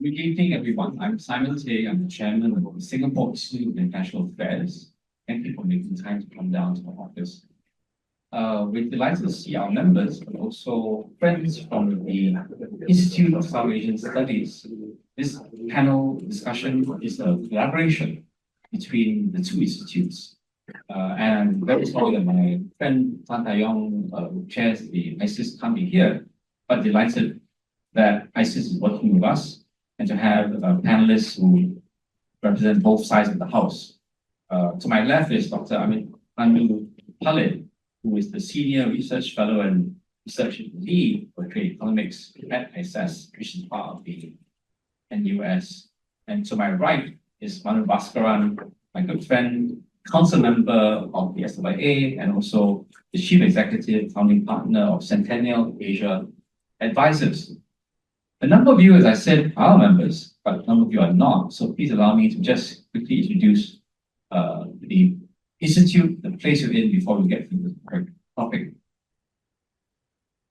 Good evening, everyone. I'm Simon Tay. I'm the chairman of the Singapore Institute of International Affairs. Thank you for making time to come down to our office. We're delighted to see our members, but also friends from the Institute of South Asian Studies. This panel discussion is a collaboration between the two institutes. And I'm very sorry that my friend Tan Taeyong, who chairs the ISIS, can't be here, but delighted that ISIS is working with us and to have panelists who represent both sides of the house. To my left is Dr. Anu Palid, who is the Senior Research Fellow and Research Lead for Trade Economics at ISIS, which is part of the NUS. And to my right is Manu Bhaskaran, my good friend, council member of the SWA, and also the Chief Executive Founding Partner of Centennial Asia Advisors. A number of you, as I said, are members, but a number of you are not. So please allow me to just quickly introduce the Institute, the place you're in before we get to the topic.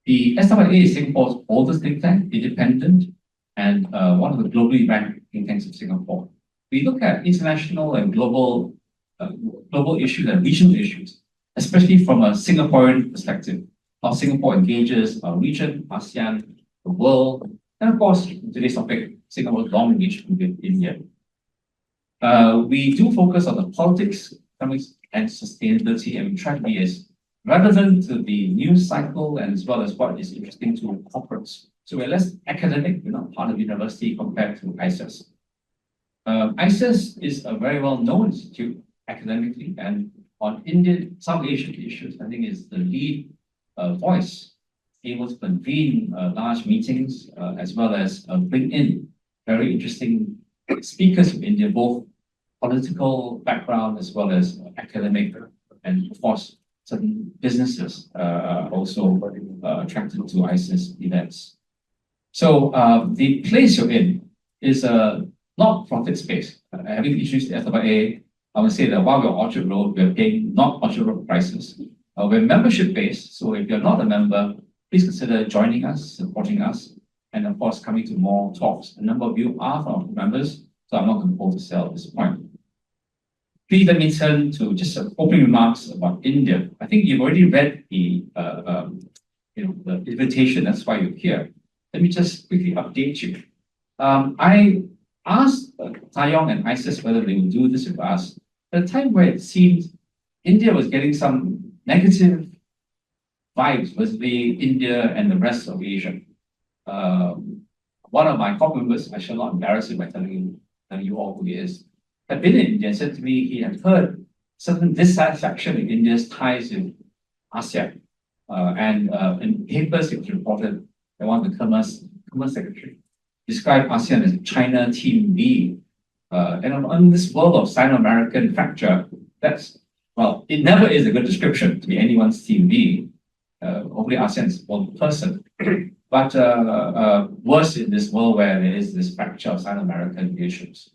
The SWA is Singapore's oldest think tank, independent, and one of the globally ranked think tanks of Singapore. We look at international and global issues and regional issues, especially from a Singaporean perspective, how Singapore engages our region, ASEAN, the world, and of course, today's topic, Singapore's long engagement with India. We do focus on the politics, economics, and sustainability, and we try to be as relevant to the news cycle and as well as what is interesting to corporates. So we're less academic, we're not part of university compared to ISIS. ISIS is a very well-known institute academically, and on Indian, South Asian issues, I think is the lead voice, able to convene large meetings as well as bring in very interesting speakers from India, both political background as well as academic, and of course, certain businesses also attracted to ISIS events. So the place you're in is a not-profit space. Having introduced the SWA, I would say that while we're on Orchard Road, we're paying not Orchard Road prices. We're membership-based, so if you're not a member, please consider joining us, supporting us, and of course, coming to more talks. A number of you are from members, so I'm not going to hold to sell at this point. Please let me turn to just some opening remarks about India. I think you've already read the invitation, that's why you're here. Let me just quickly update you. I asked Taeyong and ISIS whether they would do this with us at a time where it seemed India was getting some negative vibes with India and the rest of Asia. One of my corporate members, I shall not embarrass him by telling you all who he is, had been in India and said to me he had heard certain dissatisfaction in India's ties with ASEAN. And in papers it was reported that one of the Commerce Secretary described ASEAN as China Team B. And on this world of Sino-American fracture, well, it never is a good description to be anyone's Team B. Hopefully ASEAN is one person. But worse in this world where there is this fracture of Sino-American relations.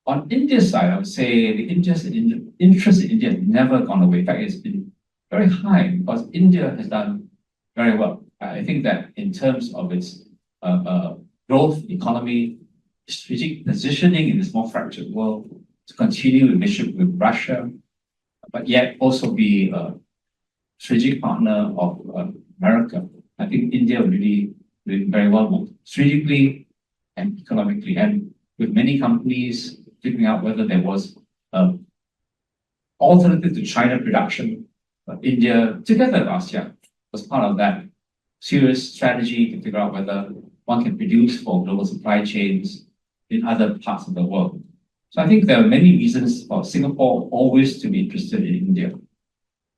On India's side, I would say the interest in India has never gone away. In fact, it's been very high because India has done very well. I think that in terms of its growth, economy, strategic positioning in this more fractured world, to continue relationship with Russia, but yet also be a strategic partner of America. I think India really doing very well, both strategically and economically, and with many companies figuring out whether there was an alternative to China production. India, together with ASEAN, was part of that serious strategy to figure out whether one can produce for global supply chains in other parts of the world. So I think there are many reasons for Singapore always to be interested in India.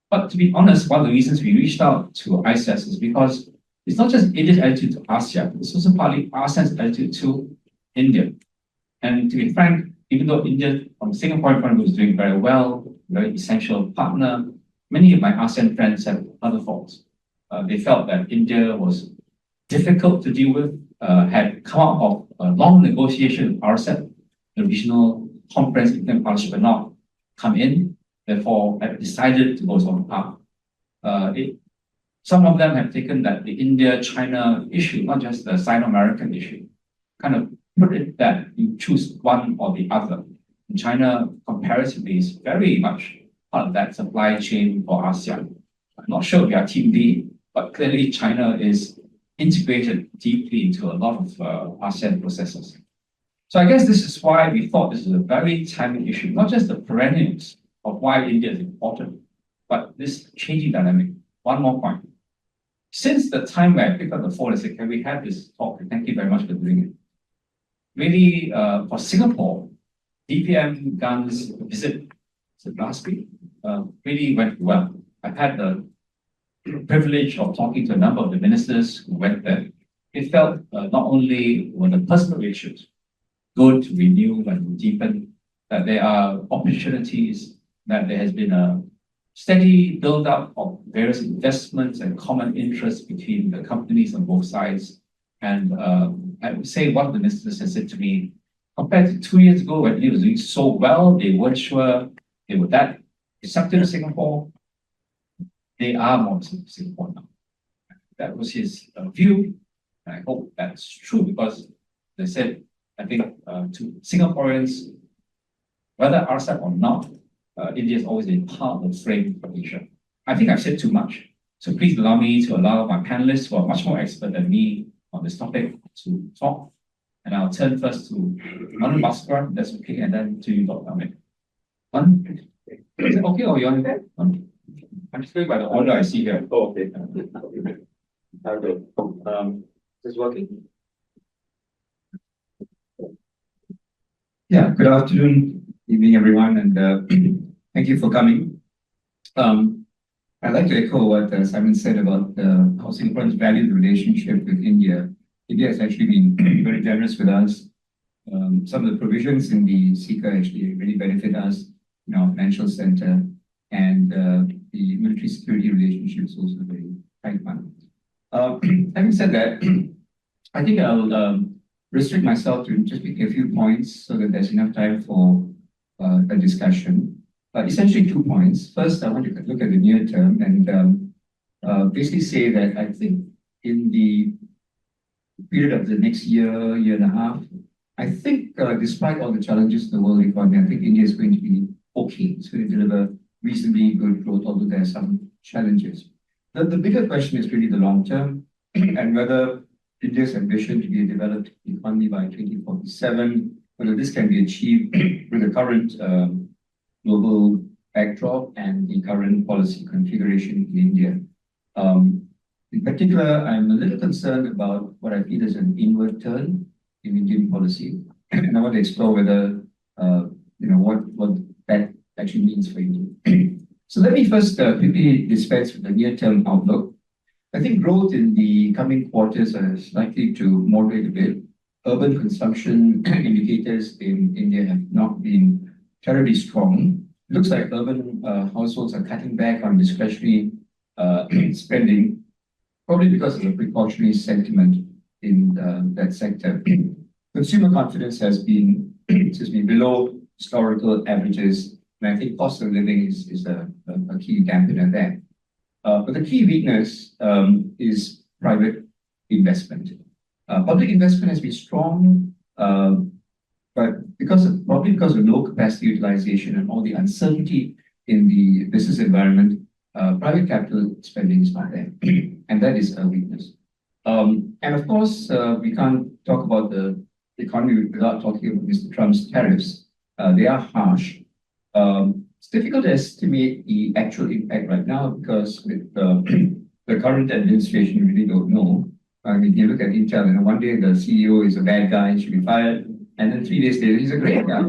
But to be honest, one of the reasons we reached out to ISIS is because it's not just India's attitude to ASEAN, it's also partly ASEAN's attitude to India. And to be frank, even though India, from a Singaporean point of view, is doing very well, very essential partner, many of my ASEAN friends have other faults. They felt that India was difficult to deal with, had come out of a long negotiation with RCEP, the Regional Comprehensive Economic Partnership, had not come in, therefore had decided to go its own path. Some of them have taken that the India-China issue, not just the Sino-American issue, kind of put it that you choose one or the other. And China, comparatively, is very much part of that supply chain for ASEAN. I'm not sure we are Team B, but clearly China is integrated deeply into a lot of ASEAN processes. So I guess this is why we thought this is a very timely issue, not just the perennials of why India is important, but this changing dynamic. One more point. Since the time where I picked up the phone and said, can we have this talk? Thank you very much for doing it. Really, for Singapore, DPM Gun's visit last week really went well. I've had the privilege of talking to a number of the ministers who went there. It felt not only were the personal issues good to renew and deepen, that there are opportunities, that there has been a steady build-up of various investments and common interests between the companies on both sides. And I would say one of the ministers has said to me, compared to 2 years ago when India was doing so well, they weren't sure they were that receptive to Singapore. They are more receptive to Singapore now. That was his view. And I hope that's true because they said, I think to Singaporeans, whether RCEP or not, India has always been part of the frame for Asia. I think I've said too much. So please allow me to allow my panelists who are much more expert than me on this topic to talk. And I'll turn first to Manu Bhaskaran, that's okay, and then to you, Dr. Amit. Is it okay or you want to? I'm just going by the order I see here. Oh, okay. Okay. Is this working? Yeah, good afternoon, evening, everyone, and thank you for coming. I'd like to echo what Simon said about how Singaporeans value the relationship with India. India has actually been very generous with us. Some of the provisions in the SECA actually really benefit us in our financial center, and the military security relationship is also very tight one. Having said that, I think I'll restrict myself to just make a few points so that there's enough time for a discussion. Essentially 2 points. First, I want to look at the near term and basically say that I think in the period of the next year, year and a half, I think despite all the challenges in the world economy, I think India is going to be okay. It's going to deliver reasonably good growth, although there are some challenges. The bigger question is really the long term and whether India's ambition to be a developed economy by 2047, whether this can be achieved with the current global backdrop and the current policy configuration in India. In particular, I'm a little concerned about what I feel is an inward turn in Indian policy, and I want to explore whether what that actually means for India. So let me first quickly dispense with the near-term outlook. I think growth in the coming quarters is likely to moderate a bit. Urban consumption indicators in India have not been terribly strong. It looks like urban households are cutting back on discretionary spending, probably because of the precautionary sentiment in that sector. Consumer confidence has been below historical averages, and I think cost of living is a key dampener there. But the key weakness is private investment. Public investment has been strong, but probably because of low capacity utilization and all the uncertainty in the business environment, private capital spending is not there, and that is a weakness. And of course, we can't talk about the economy without talking about Mr. Trump's tariffs. They are harsh. It's difficult to estimate the actual impact right now because with the current administration, we really don't know. I mean, you look at Intel, one day the CEO is a bad guy, he should be fired, and then 3 days later, he's a great guy.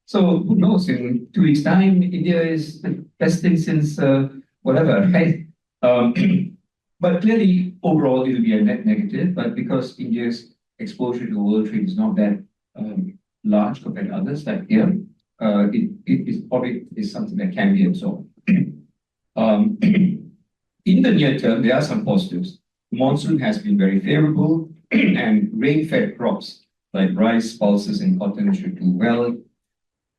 So who knows? In 2 weeks' time, India is the best thing since whatever, right? But clearly, overall, it will be a net negative. But because India's exposure to world trade is not that large compared to others, like here, it is probably something that can be absorbed. In the near term, there are some positives. Monsoon has been very favorable, and rain-fed crops like rice, pulses, and cotton should do well.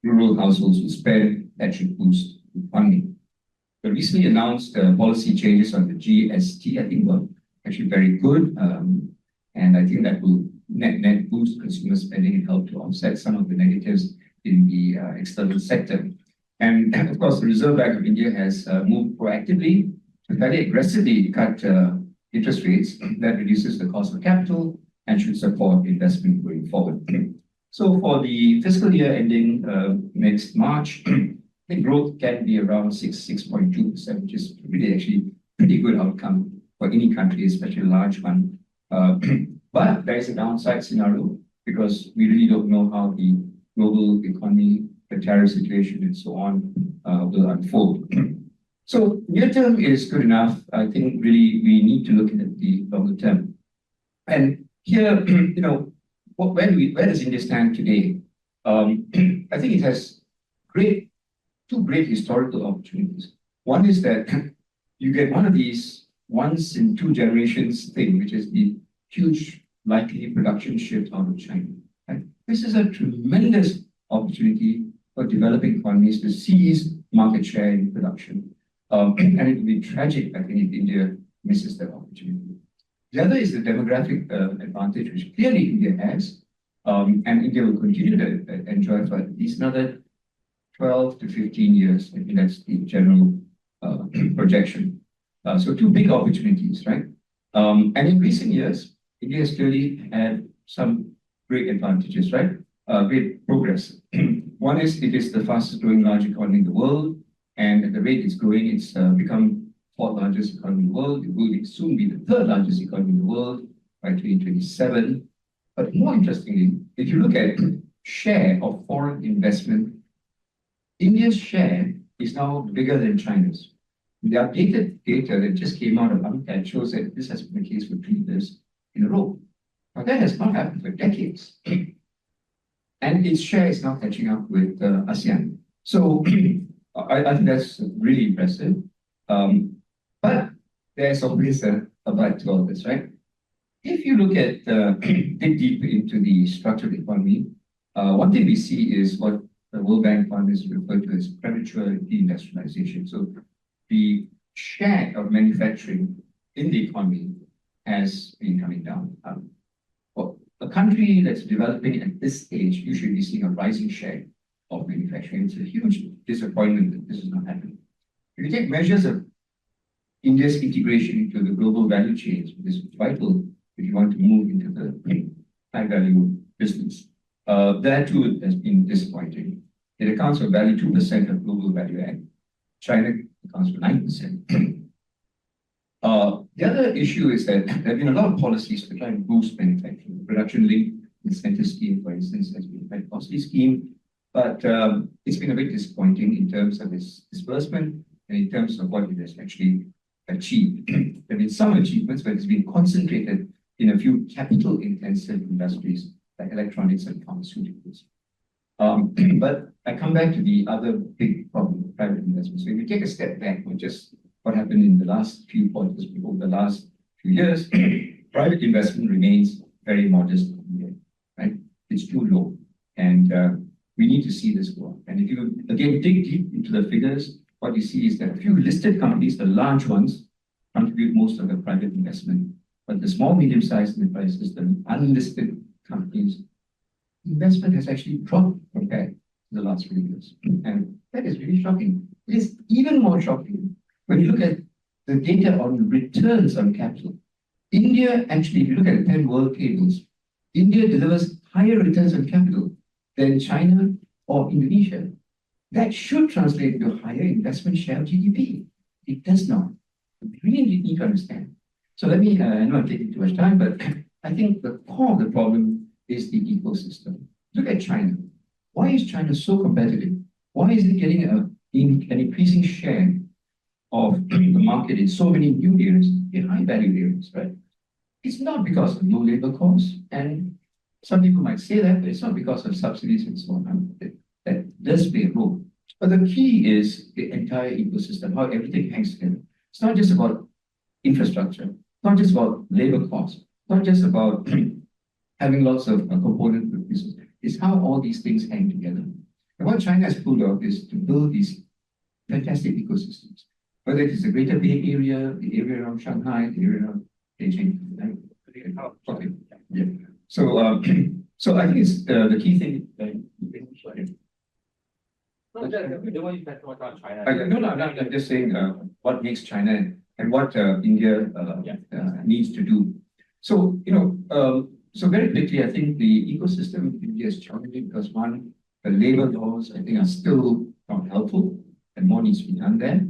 Rural households will spend, that should boost funding. The recently announced policy changes on the GST, I think, were actually very good, and I think that will net boost consumer spending and help to offset some of the negatives in the external sector. And of course, the Reserve Bank of India has moved proactively to fairly aggressively cut interest rates. That reduces the cost of capital and should support investment going forward. So for the fiscal year ending next March, the growth can be around 6.2%, which is really actually pretty good outcome for any country, especially a large one. But there is a downside scenario because we really don't know how the global economy, the tariff situation, and so on will unfold. So near term is good enough. I think really we need to look at the longer term. And here, where does India stand today? I think it has two great historical opportunities. One is that you get one of these once in two generations thing, which is the huge likely production shift out of China. Right? This is a tremendous opportunity for developing economies to seize market share in production. And it would be tragic, I think, if India misses that opportunity. The other is the demographic advantage, which clearly India has, and India will continue to enjoy for at least another 12 to 15 years. I think that's the general projection. So two big opportunities, right? And in recent years, India has clearly had some great advantages, right? Great progress. One is it is the fastest growing large economy in the world, and at the rate it's growing, it's become fourth largest economy in the world. It will soon be the third largest economy in the world by 2027. But more interestingly, if you look at share of foreign investment, India's share is now bigger than China's. The updated data that just came out of UNCTAD shows that this has been the case for 3 years in a row. Now that has not happened for decades. And its share is now catching up with ASEAN. So I think that's really impressive. But there's always a but to all this, right? If you look at, dig deep into the structure of the economy, one thing we see is what the World Bank Fund is referred to as premature deindustrialization. So the share of manufacturing in the economy has been coming down. For a country that's developing at this stage, you should be seeing a rising share of manufacturing. It's a huge disappointment that this is not happening. If you take measures of India's integration into the global value chains, which is vital if you want to move into the high value business, that too has been disappointing. It accounts for barely 2% of global value add. China accounts for 9%. The other issue is that there have been a lot of policies to try and boost manufacturing. The production linked incentive scheme, for instance, has been a very costly scheme, but it's been a bit disappointing in terms of its disbursement and in terms of what it has actually achieved. There have been some achievements, but it's been concentrated in a few capital-intensive industries like electronics and pharmaceuticals. But I come back to the other big problem of private investment. So if you take a step back on just what happened in the last few quarters, over the last few years, private investment remains very modest, right? It's too low. And we need to see this go up. And if you, again, dig deep into the figures, what you see is that a few listed companies, the large ones, contribute most of the private investment. But the small, medium-sized enterprises, the unlisted companies, investment has actually dropped compared to the last few years. And that is really shocking. It is even more shocking when you look at the data on returns on capital. India, actually, if you look at the 10 world tables, India delivers higher returns on capital than China or Indonesia. That should translate into higher investment share of GDP. It does not. We really need to understand. So let me, I know I'm taking too much time, but I think the core of the problem is the ecosystem. Look at China. Why is China so competitive? Why is it getting an increasing share of the market in so many new areas, in high value areas, right? It's not because of low labor costs, and some people might say that, but it's not because of subsidies and so on. That does play a role. But the key is the entire ecosystem, how everything hangs together. It's not just about infrastructure, not just about labor costs, not just about having lots of component producers. It's how all these things hang together. And what China has pulled off is to build these fantastic ecosystems, whether it is the Greater Bay Area, the area around Shanghai, the area around Beijing. Okay. Yeah. So, so I think it's the key thing. Sorry. No, the one you talked about China. No, I'm just saying what makes China and what India needs to do. So, so very quickly, I think the ecosystem in India is challenging because one, the labor laws, I think, are still not helpful and more needs to be done there.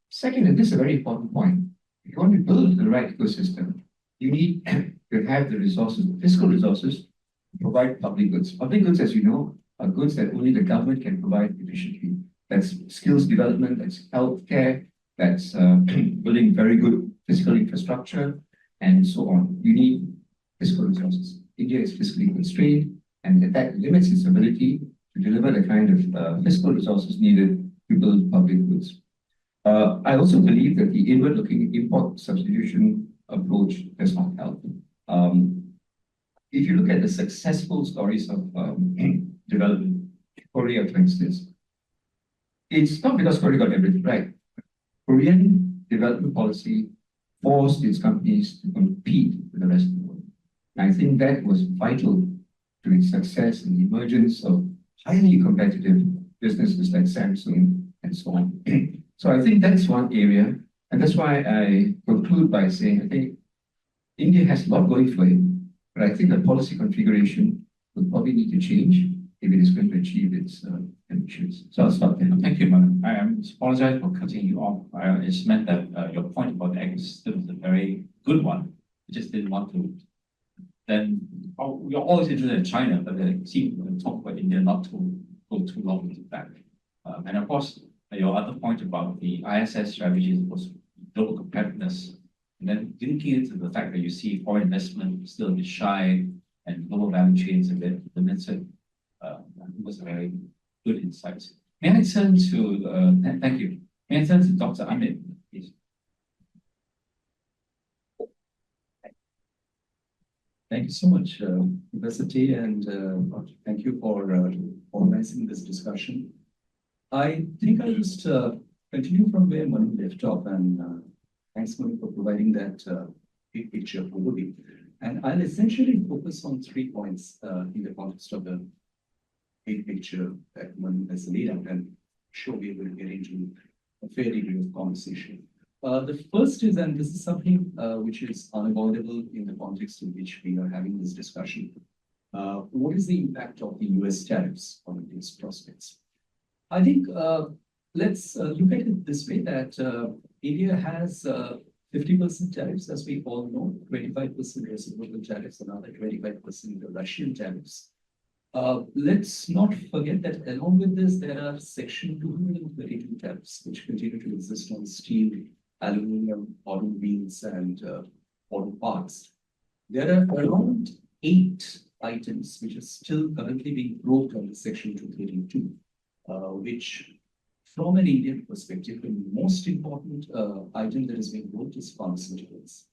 Second, and this is a very important point, if you want to build the right ecosystem, you need to have the resources, the fiscal resources, to provide public goods. Public goods, as you know, are goods that only the government can provide efficiently. That's skills development, that's healthcare, that's building very good physical infrastructure, and so on. You need fiscal resources. India is fiscally constrained, and that limits its ability to deliver the kind of fiscal resources needed to build public goods. I also believe that the inward-looking import substitution approach does not help. If you look at the successful stories of development, Korea, for instance, it's not because Korea got everything right. Korean development policy forced its companies to compete with the rest of the world. And I think that was vital to its success and the emergence of highly competitive businesses like Samsung and so on. So I think that's one area, and that's why I conclude by saying I think India has a lot going for it, but I think the policy configuration will probably need to change if it is going to achieve its ambitions. So I'll stop there. Thank you, Madam. I apologize for cutting you off. It's meant that your point about the ecosystem is a very good one. I just didn't want to. Then we're always interested in China, but it seems to talk about India not to go too long into that. And of course, your other point about the ISS strategy was global competitiveness, and then linking it to the fact that you see foreign investment still a bit shy and global value chains a bit limited. It was a very good insight. May I turn to, thank you. May I turn to Dr. Amit, please? Thank you so much, Professor T, and thank you for organizing this discussion. I think I'll just continue from where Manu left off, and thanks, Manu, for providing that big picture overview. And I'll essentially focus on 3 points in the context of the big picture that Manu has laid out, and sure we will get into a fair degree of conversation. The first is, and this is something which is unavoidable in the context in which we are having this discussion, what is the impact of the US tariffs on these prospects? I think let's look at it this way, that India has 50% tariffs, as we all know, 25% reciprocal tariffs, another 25% the Russian tariffs. Let's not forget that along with this, there are Section 232 tariffs, which continue to exist on steel, aluminum, automobiles, and auto parts. There are around 8 items which are still currently being brought under Section 232, which from an Indian perspective, the most important item that is being brought is pharmaceuticals.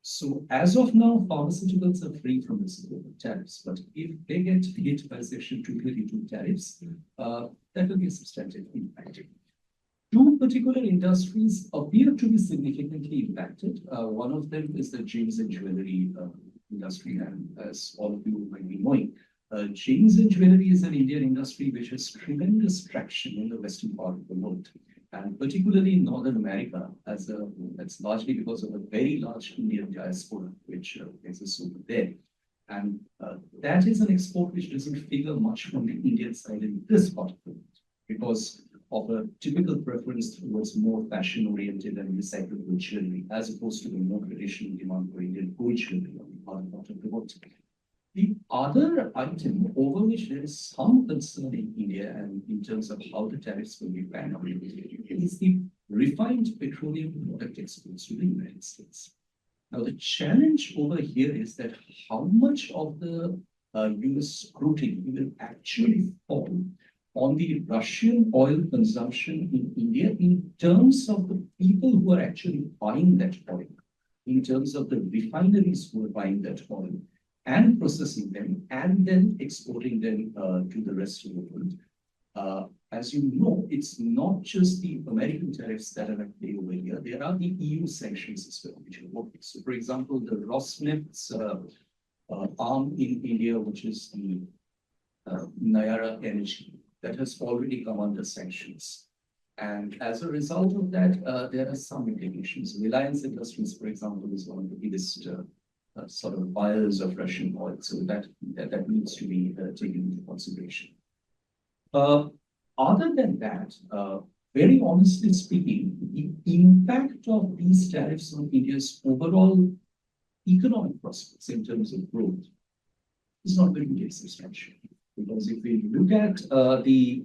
So as of now, pharmaceuticals are free from reciprocal tariffs, but if they get hit by Section 232 tariffs, that will be a substantive impact. 2 particular industries appear to be significantly impacted. One of them is the gems and jewelry industry, and as all of you might be knowing, gems and jewelry is an Indian industry which has tremendous traction in the western part of the world, and particularly in Northern America, that's largely because of a very large Indian diaspora which exists over there. And that is an export which doesn't figure much from the Indian side in this part of the world, because of a typical preference towards more fashion-oriented and recyclable jewelry, as opposed to the more traditional demand for Indian gold jewelry on the other part of the world. The other item over which there is some concern in India, and in terms of how the tariffs will be planned out, is the refined petroleum product exports to the United States. Now, the challenge over here is that how much of the US scrutiny will actually fall on the Russian oil consumption in India in terms of the people who are actually buying that oil, in terms of the refineries who are buying that oil and processing them and then exporting them to the rest of the world. As you know, it's not just the American tariffs that are at play over here. There are the EU sanctions as well, which are working. So, for example, the Rosneft's arm in India, which is the Nayara Energy, that has already come under sanctions. And as a result of that, there are some implications. Reliance Industries, for example, is one of the biggest sort of buyers of Russian oil. So that needs to be taken into consideration. Other than that, very honestly speaking, the impact of these tariffs on India's overall economic prospects in terms of growth is not going to be substantial. Because if we look at the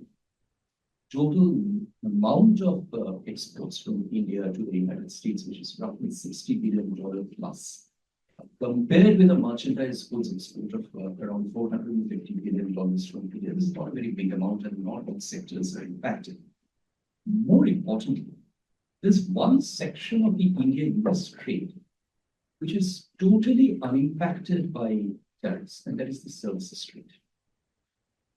total amount of exports from India to the United States, which is roughly $60 billion plus, compared with a merchandise goods export of around $450 billion from India, this is not a very big amount and not all sectors are impacted. More importantly, there's one section of the India-US trade which is totally unimpacted by tariffs, and that is the services trade.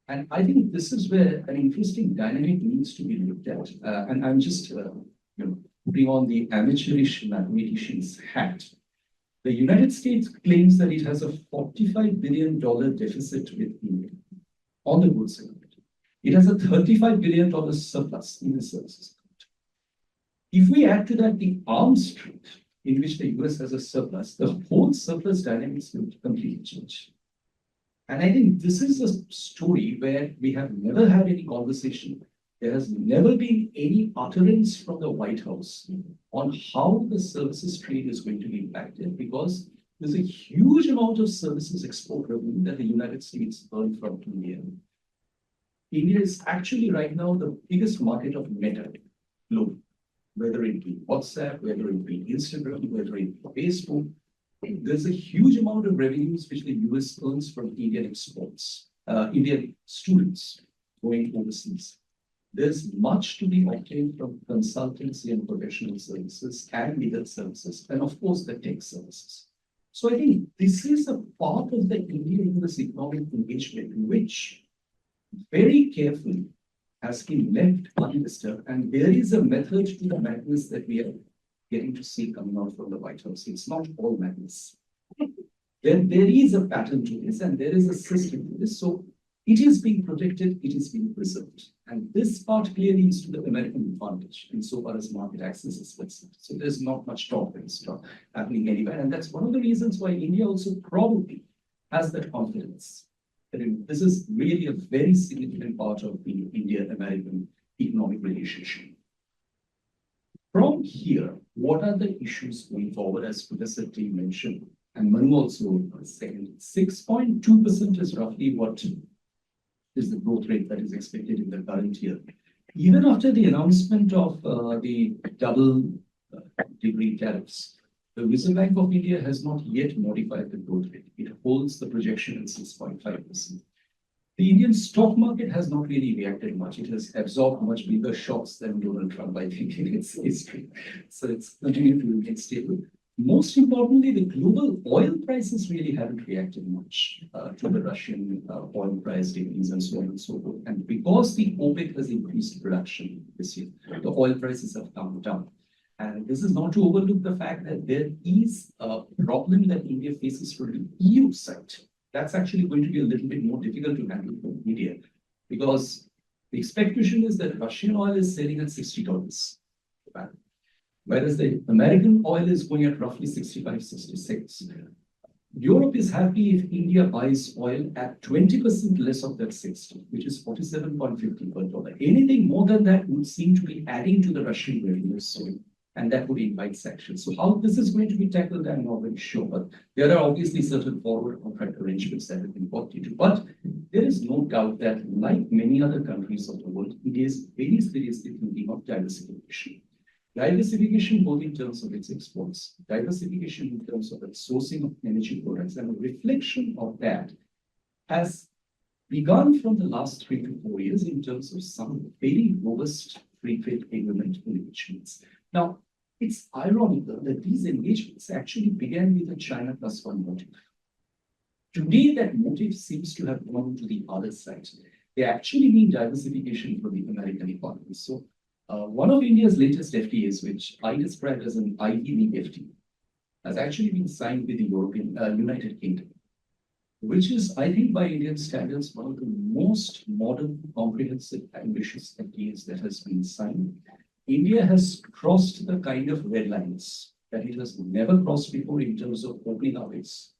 And I think this is where an interesting dynamic needs to be looked at. And I'm just putting on the amateurish mathematician's hat. The United States claims that it has a $45 billion deficit with India on the goods side. It has a $35 billion surplus in the services. If we add to that the arms trade, in which the US has a surplus, the whole surplus dynamics will completely change. And I think this is a story where we have never had any conversation. There has never been any utterance from the White House on how the services trade is going to be impacted, because there's a huge amount of services export revenue that the United States earn from India. India is actually right now the biggest market of Meta globally, whether it be WhatsApp, whether it be Instagram, whether it be Facebook. There's a huge amount of revenues which the US earns from Indian exports, Indian students going overseas. There's much to be obtained from consultancy and professional services and legal services, and of course the tech services. So I think this is a part of the India-US economic engagement which very carefully has been left undisturbed, and there is a method to the madness that we are getting to see coming out from the White House. It's not all madness. There is a pattern to this, and there is a system to this. So it is being protected, it is being preserved. And this part clearly is to the American advantage insofar as market access is concerned. So there's not much talk that is happening anywhere. And that's one of the reasons why India also probably has that confidence. That this is really a very significant part of the India-American economic relationship. From here, what are the issues going forward, as Professor T mentioned, and Manu also said, 6.2% is roughly what is the growth rate that is expected in the current year. Even after the announcement of the double degree tariffs, the Reserve Bank of India has not yet modified the growth rate. It holds the projection at 6.5%. The Indian stock market has not really reacted much. It has absorbed much bigger shocks than Donald Trump, I think, in its history. So it's continued to remain stable. Most importantly, the global oil prices really haven't reacted much to the Russian oil price decrease and so on and so forth. And because the OPEC has increased production this year, the oil prices have come down. And this is not to overlook the fact that there is a problem that India faces from the EU side. That's actually going to be a little bit more difficult to handle for India, because the expectation is that Russian oil is selling at $60 per barrel, whereas the American oil is going at roughly 65, 66. Europe is happy if India buys oil at 20% less of that 60, which is 47.50 per dollar. Anything more than that would seem to be adding to the Russian revenues, and that would invite sanctions. So how this is going to be tackled, I'm not very sure, but there are obviously certain forward contract arrangements that have been worked into. But there is no doubt that, like many other countries of the world, it is very seriously thinking of diversification. Diversification both in terms of its exports, diversification in terms of its sourcing of energy products, and a reflection of that has begun from the last 3 to 4 years in terms of some very robust free trade agreement engagements. Now, it's ironical that these engagements actually began with a China plus one motive. Today, that motive seems to have gone to the other side. They actually mean diversification for the American economy. So, one of India's latest FTAs, which I described as an Ivy League FTA, has actually been signed with the United Kingdom. which is, I think, by Indian standards, one of the most modern, comprehensive, ambitious FTAs that has been signed. India has crossed the kind of red lines that it has never crossed before in terms of opening up its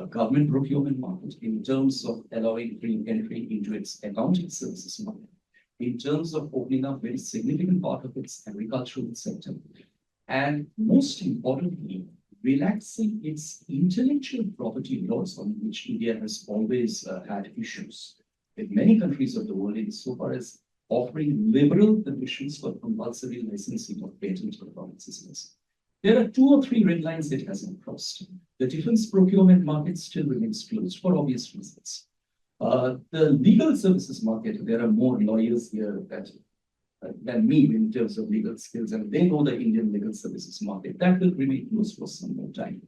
government procurement market, in terms of allowing free entry into its accounting services market, in terms of opening up very significant part of its agricultural sector, and most importantly, relaxing its intellectual property laws on which India has always had issues with many countries of the world insofar as offering liberal conditions for compulsory licensing of patent performances. There are 2 or 3 red lines it hasn't crossed. The defense procurement market still remains closed for obvious reasons. The legal services market, there are more lawyers here than me in terms of legal skills, and they know the Indian legal services market. That will remain closed for some more time.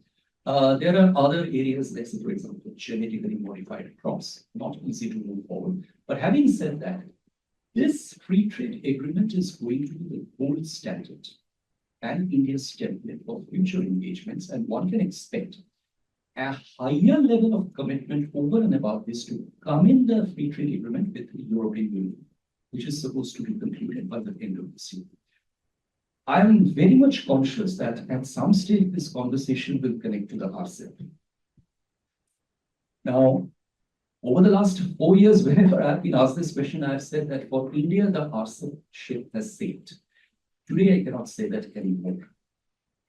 There are other areas, like, for example, genetically modified crops, not easy to move forward. But having said that, this free trade agreement is going to be the gold standard and India's template for future engagements, and one can expect a higher level of commitment over and above this to come in the free trade agreement with the European Union, which is supposed to be concluded by the end of this year. I'm very much conscious that at some stage this conversation will connect to the RCEP. Now, over the last 4 years, whenever I've been asked this question, I've said that for India, the RCEP ship has sailed. Today, I cannot say that anymore,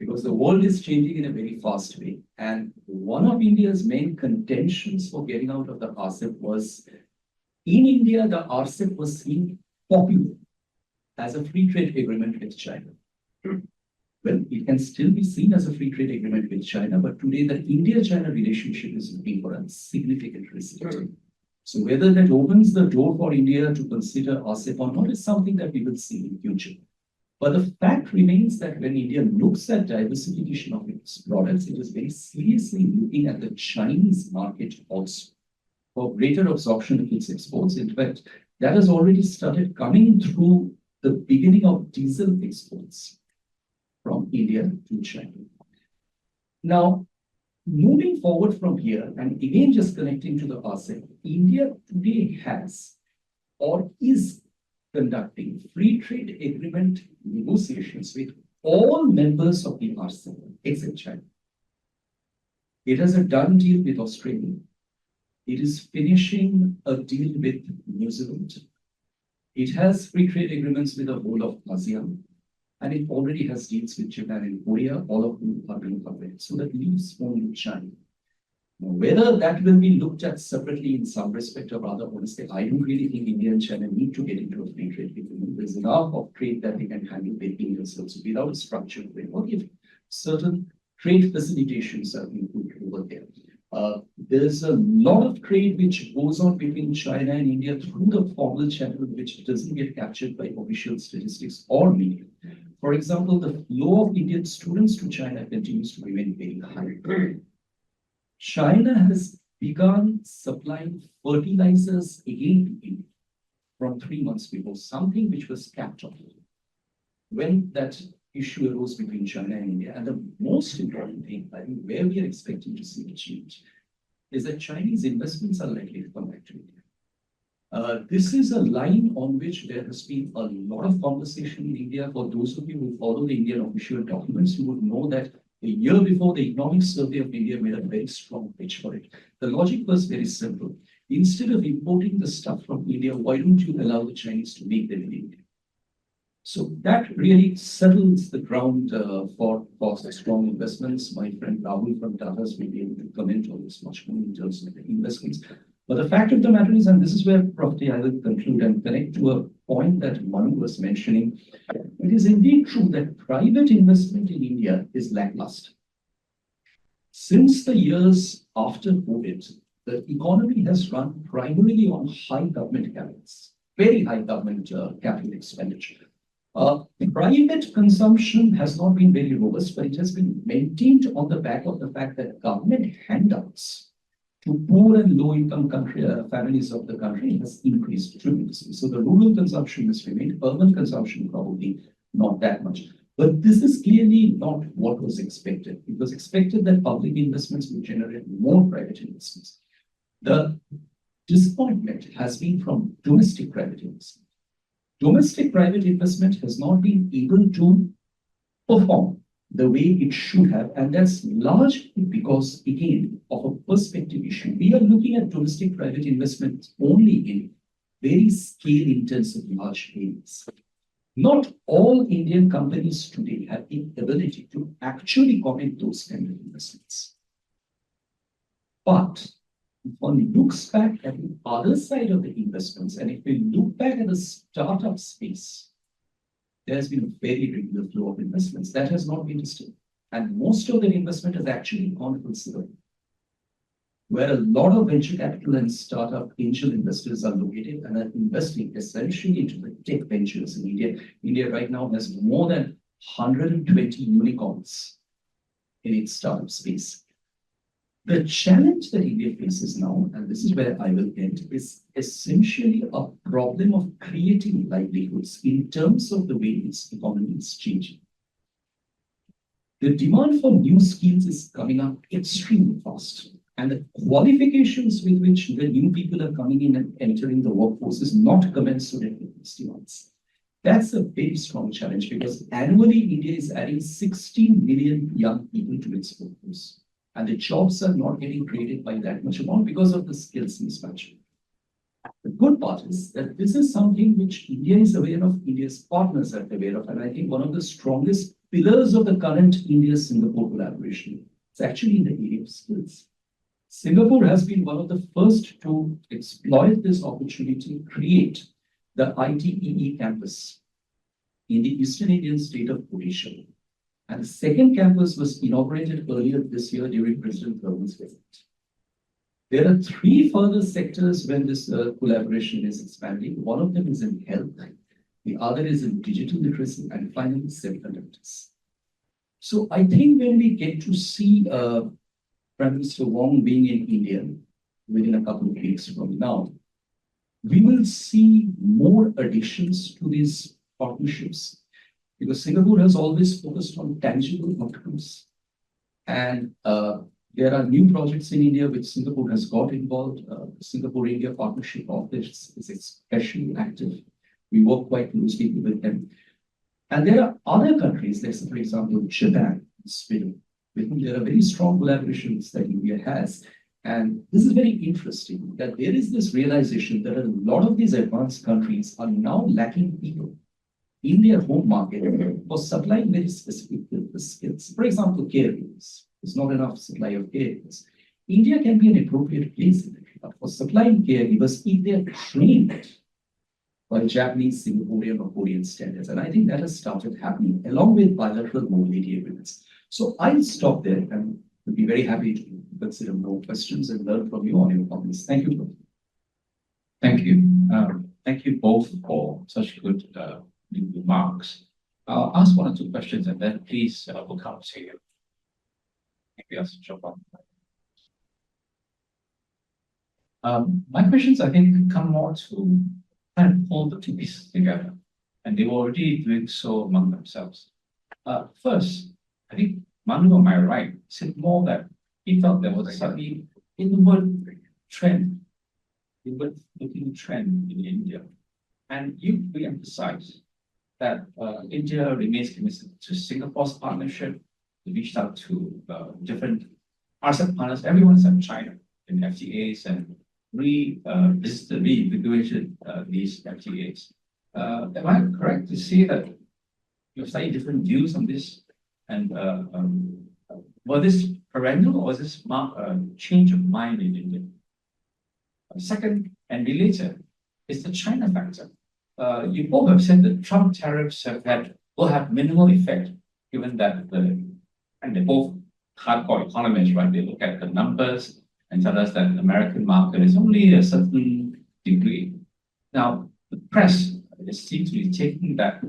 because the world is changing in a very fast way. And one of India's main contentions for getting out of the RCEP was, in India, the RCEP was seen popular as a free trade agreement with China. Well, it can still be seen as a free trade agreement with China, but today the India-China relationship is looking for a significant reset. So whether that opens the door for India to consider RCEP or not is something that we will see in future. But the fact remains that when India looks at diversification of its products, it is very seriously looking at the Chinese market also for greater absorption of its exports. In fact, that has already started coming through the beginning of diesel exports from India to China. Now, moving forward from here, and again just connecting to the RCEP, India today has or is conducting free trade agreement negotiations with all members of the RCEP except China. It has a done deal with Australia. It is finishing a deal with New Zealand. It has free trade agreements with the whole of ASEAN, and it already has deals with Japan and Korea, all of whom are being covered. So that leaves only China. Now, whether that will be looked at separately in some respect or rather, honestly, I don't really think India and China need to get into a free trade agreement. There's enough of trade that they can handle within themselves without a structured framework if certain trade facilitations are included over there. There's a lot of trade which goes on between China and India through the formal channel, which doesn't get captured by official statistics or media. For example, the flow of Indian students to China continues to remain very high. China has begun supplying fertilizers again to India from 3 months before, something which was capped off when that issue arose between China and India. And the most important thing, I think, where we are expecting to see a change is that Chinese investments are likely to come back to India. This is a line on which there has been a lot of conversation in India. For those of you who follow the Indian official documents, you would know that a year before, the Economic Survey of India made a very strong pitch for it. The logic was very simple. Instead of importing the stuff from India, why don't you allow the Chinese to make them in India? So that really settles the ground for strong investments. My friend Rahul from Tata's will be able to comment on this much more in terms of the investments. But the fact of the matter is, and this is where probably I will conclude and connect to a point that Manu was mentioning, it is indeed true that private investment in India is lackluster. Since the years after COVID, the economy has run primarily on high government capitals, very high government capital expenditure. Private consumption has not been very robust, but it has been maintained on the back of the fact that government handouts to poor and low-income families of the country has increased tremendously. So the rural consumption has remained, urban consumption probably not that much. But this is clearly not what was expected. It was expected that public investments would generate more private investments. The disappointment has been from domestic private investment. Domestic private investment has not been able to perform the way it should have, and that's largely because, again, of a perspective issue. We are looking at domestic private investment only in very scale-intensive large areas. Not all Indian companies today have the ability to actually commit those kind of investments. But if one looks back at the other side of the investments, and if we look back at the startup space, there's been a very regular flow of investments that has not been disturbed. And most of that investment has actually gone considerable. Where a lot of venture capital and startup angel investors are located and are investing essentially into the tech ventures in India. India right now has more than 120 unicorns in its startup space. The challenge that India faces now, and this is where I will end, is essentially a problem of creating livelihoods in terms of the way its economy is changing. The demand for new skills is coming up extremely fast, and the qualifications with which the new people are coming in and entering the workforce is not commensurate with these demands. That's a very strong challenge because annually India is adding 16 million young people to its workforce. And the jobs are not getting created by that much amount because of the skills mismatch. The good part is that this is something which India is aware of, India's partners are aware of, and I think one of the strongest pillars of the current India-Singapore collaboration is actually in the area of skills. Singapore has been one of the first to exploit this opportunity to create the ITEE campus in the Eastern Indian state of Odisha. And the second campus was inaugurated earlier this year during President Raman's visit. There are three further sectors when this collaboration is expanding. One of them is in health, the other is in digital literacy, and finally semiconductors. So I think when we get to see Prime Minister Wong being in India within a couple of weeks from now, we will see more additions to these partnerships. Because Singapore has always focused on tangible outcomes. And there are new projects in India which Singapore has got involved. Singapore-India Partnership Office is especially active. We work quite closely with them. And there are other countries, let's say, for example, Japan, Sweden, with whom there are very strong collaborations that India has. And this is very interesting that there is this realization that a lot of these advanced countries are now lacking people in their home market for supplying very specific skills. For example, caregivers. There's not enough supply of caregivers. India can be an appropriate place for supplying caregivers if they're trained by Japanese, Singaporean, or Korean standards. And I think that has started happening along with bilateral mobility agreements. So I'll stop there and would be very happy to consider more questions and learn from you on your comments. Thank you. Thank you. Thank you both for such good remarks. I'll ask one or two questions and then please we'll come to you. Maybe I'll jump on. My questions, I think, come more to kind of pull the two pieces together, and they were already doing so among themselves. First, I think Manu, am I right, said more that he felt there was a slightly inward trend, inward-looking trend in India, and you re-emphasized that India remains committed to Singapore's partnership. We reached out to different RCEP partners, everyone except China in FTAs, and reinvigorated these FTAs. Am I correct to say that you have slightly different views on this? And was this perennial or was this a change of mind in India? Second, and related, is the China factor. You both have said that Trump tariffs will have minimal effect, given that and they're both hardcore economists, right? They look at the numbers and tell us that the American market is only a certain degree. Now, the press seems to be taking that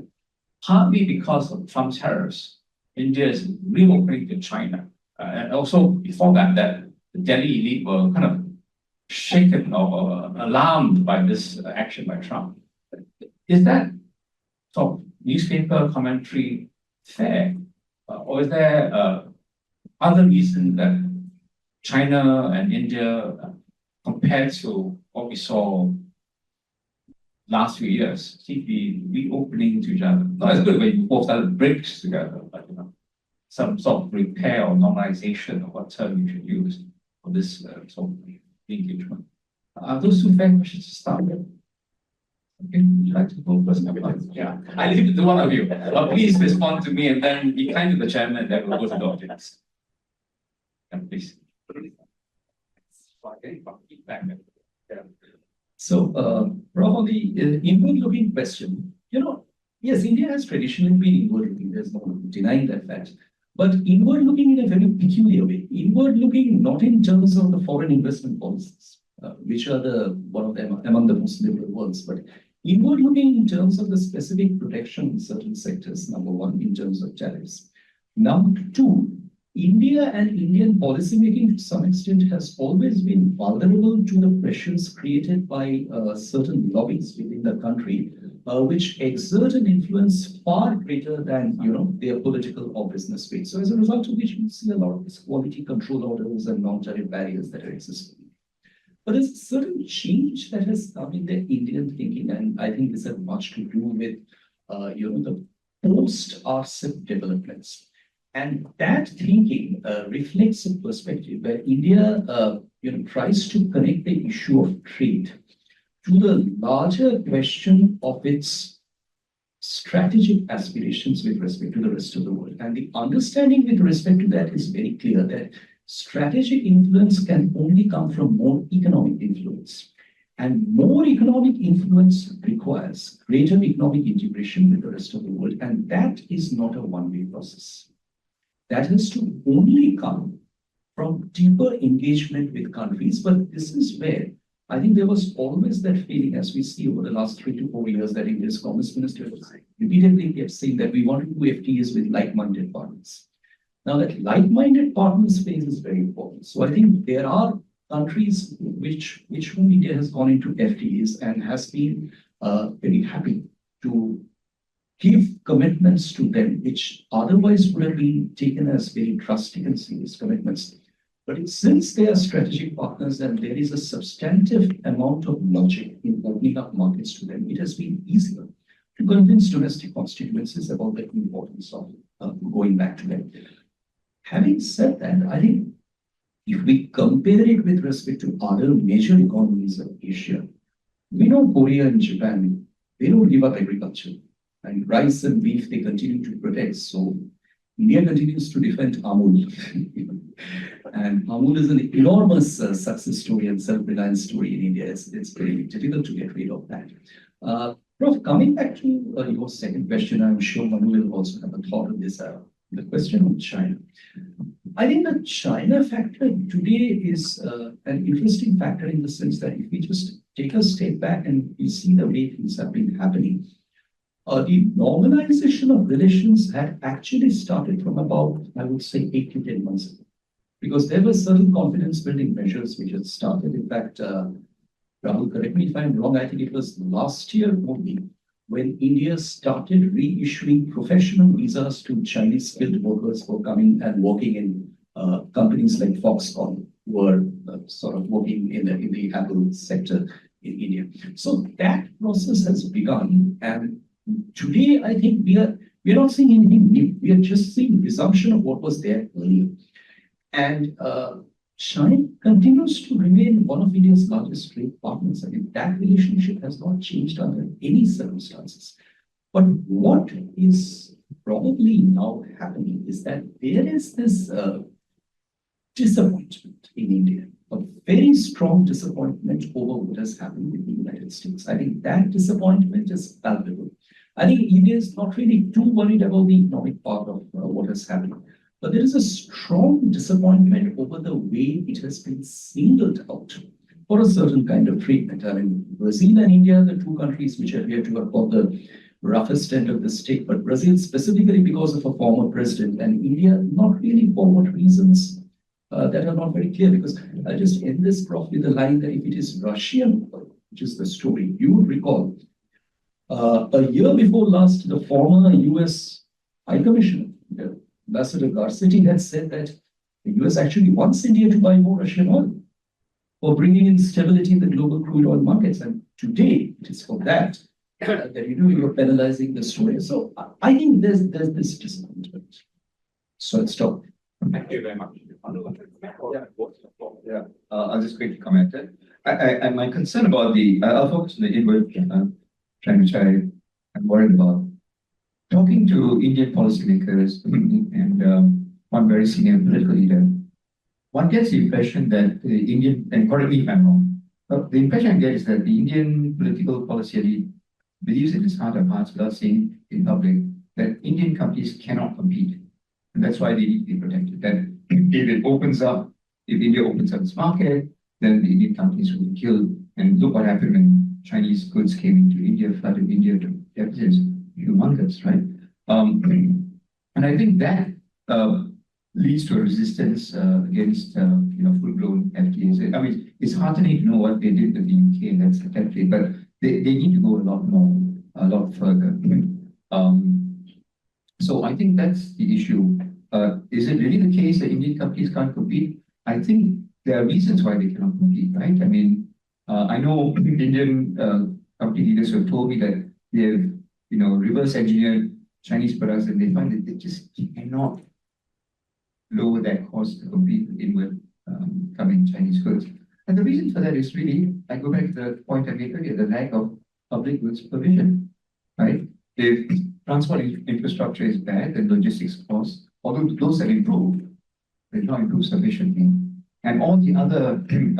partly because of Trump tariffs, India is reopening to China. And also before that, the Delhi elite were kind of shaken or alarmed by this action by Trump. Is that sort of newspaper commentary fair? Or is there other reason that China and India compared to what we saw last few years, seem to be reopening to each other. Not as good when you both started BRICS together, but some sort of repair or normalization, or what term you should use for this sort of engagement. Are those two fair questions to start with? Okay, would you like to go first? Yeah, I leave it to one of you. Please respond to me and then be kind to the chairman, and then we'll go to the audience. Yeah, please. Feedback. Yeah. So, Rob, on the inward-looking question, yes, India has traditionally been inward-looking. There's no denying that fact. But inward-looking in a very peculiar way. Inward-looking not in terms of the foreign investment policies, which are one of them among the most liberal ones, but inward-looking in terms of the specific protection in certain sectors. Number one, in terms of tariffs. Number two, India and Indian policymaking to some extent has always been vulnerable to the pressures created by certain lobbies within the country, which exert an influence far greater than their political or business weight. So as a result of which you see a lot of these quality control orders and non-tariff barriers that are existing. But there's a certain change that has come in the Indian thinking, and I think this has much to do with the post-RCEP developments. And that thinking reflects a perspective where India tries to connect the issue of trade to the larger question of its strategic aspirations with respect to the rest of the world. And the understanding with respect to that is very clear that strategic influence can only come from more economic influence. And more economic influence requires greater economic integration with the rest of the world. And that is not a one-way process. That has to only come from deeper engagement with countries. But this is where I think there was always that feeling, as we see over the last 3 to 4 years, that India's Commerce Minister repeatedly kept saying that we want to do FTAs with like-minded partners. Now, that like-minded partners phase is very important. So I think there are countries which whom India has gone into FTAs and has been very happy to give commitments to them, which otherwise would have been taken as very drastic and serious commitments. But since they are strategic partners and there is a substantive amount of logic in opening up markets to them, it has been easier to convince domestic constituencies about the importance of going back to them. Having said that, I think if we compare it with respect to other major economies of Asia, we know Korea and Japan, they don't give up agriculture. And rice and beef, they continue to protect. So India continues to defend Amul. And Amul is an enormous success story and self-reliance story in India. It's very difficult to get rid of that. Prof, coming back to your second question, I'm sure Manu will also have a thought on this. The question on China. I think the China factor today is an interesting factor in the sense that if we just take a step back and we see the way things have been happening, the normalization of relations had actually started from about, I would say, 8 to 10 months ago. Because there were certain confidence building measures which had started. In fact, Rahul, correct me if I'm wrong, I think it was last year only when India started reissuing professional visas to Chinese skilled workers for coming and working in companies like Foxconn, who are sort of working in the Apple sector in India. So that process has begun, and today I think we're not seeing anything new. We are just seeing resumption of what was there earlier. And China continues to remain one of India's largest trade partners. I mean, that relationship has not changed under any circumstances. But what is probably now happening is that there is this disappointment in India, a very strong disappointment over what has happened with the United States. I think that disappointment is palpable. I think India is not really too worried about the economic part of what has happened. But there is a strong disappointment over the way it has been singled out for a certain kind of treatment. I mean, Brazil and India are the two countries which appear to have got the roughest end of the stick, but Brazil specifically because of a former president, and India not really for what reasons that are not very clear. Because I'll just end this, Prof, with the line that if it is Russian, which is the story, you would recall a year before last, the former US High Commissioner, Ambassador Garcetti, had said that the US actually wants India to buy more Russian oil for bringing in stability in the global crude oil markets. And today, it is for that that you're penalizing the story. So I think there's this disappointment. So let's stop. Thank you very much. Yeah, I'll just quickly comment. My concern about I'll focus on the inward trend, which I'm worried about. Talking to Indian policymakers and one very senior political leader, one gets the impression that the Indian, and correct me if I'm wrong, but the impression I get is that the Indian political policy elite believes in its heart of hearts, without saying in public, that Indian companies cannot compete. And that's why they need to be protected. That if it opens up, if India opens up its market, then the Indian companies will be killed. And look what happened when Chinese goods came into India, flooded India to deficits, humongous, right? And I think that leads to a resistance against full-blown FTAs. I mean, it's heartening to know what they did with the UK, that's a template, but they need to go a lot further. So I think that's the issue. Is it really the case that Indian companies can't compete? I think there are reasons why they cannot compete, right? I mean, I know Indian company leaders who have told me that they've, reverse engineered Chinese products, and they find that they just cannot lower their cost to compete with inward coming Chinese goods. And the reason for that is really, I go back to the point I made earlier, the lack of public goods provision, right? If transport infrastructure is bad, then logistics costs, although those have improved, they've not improved sufficiently. And all the other things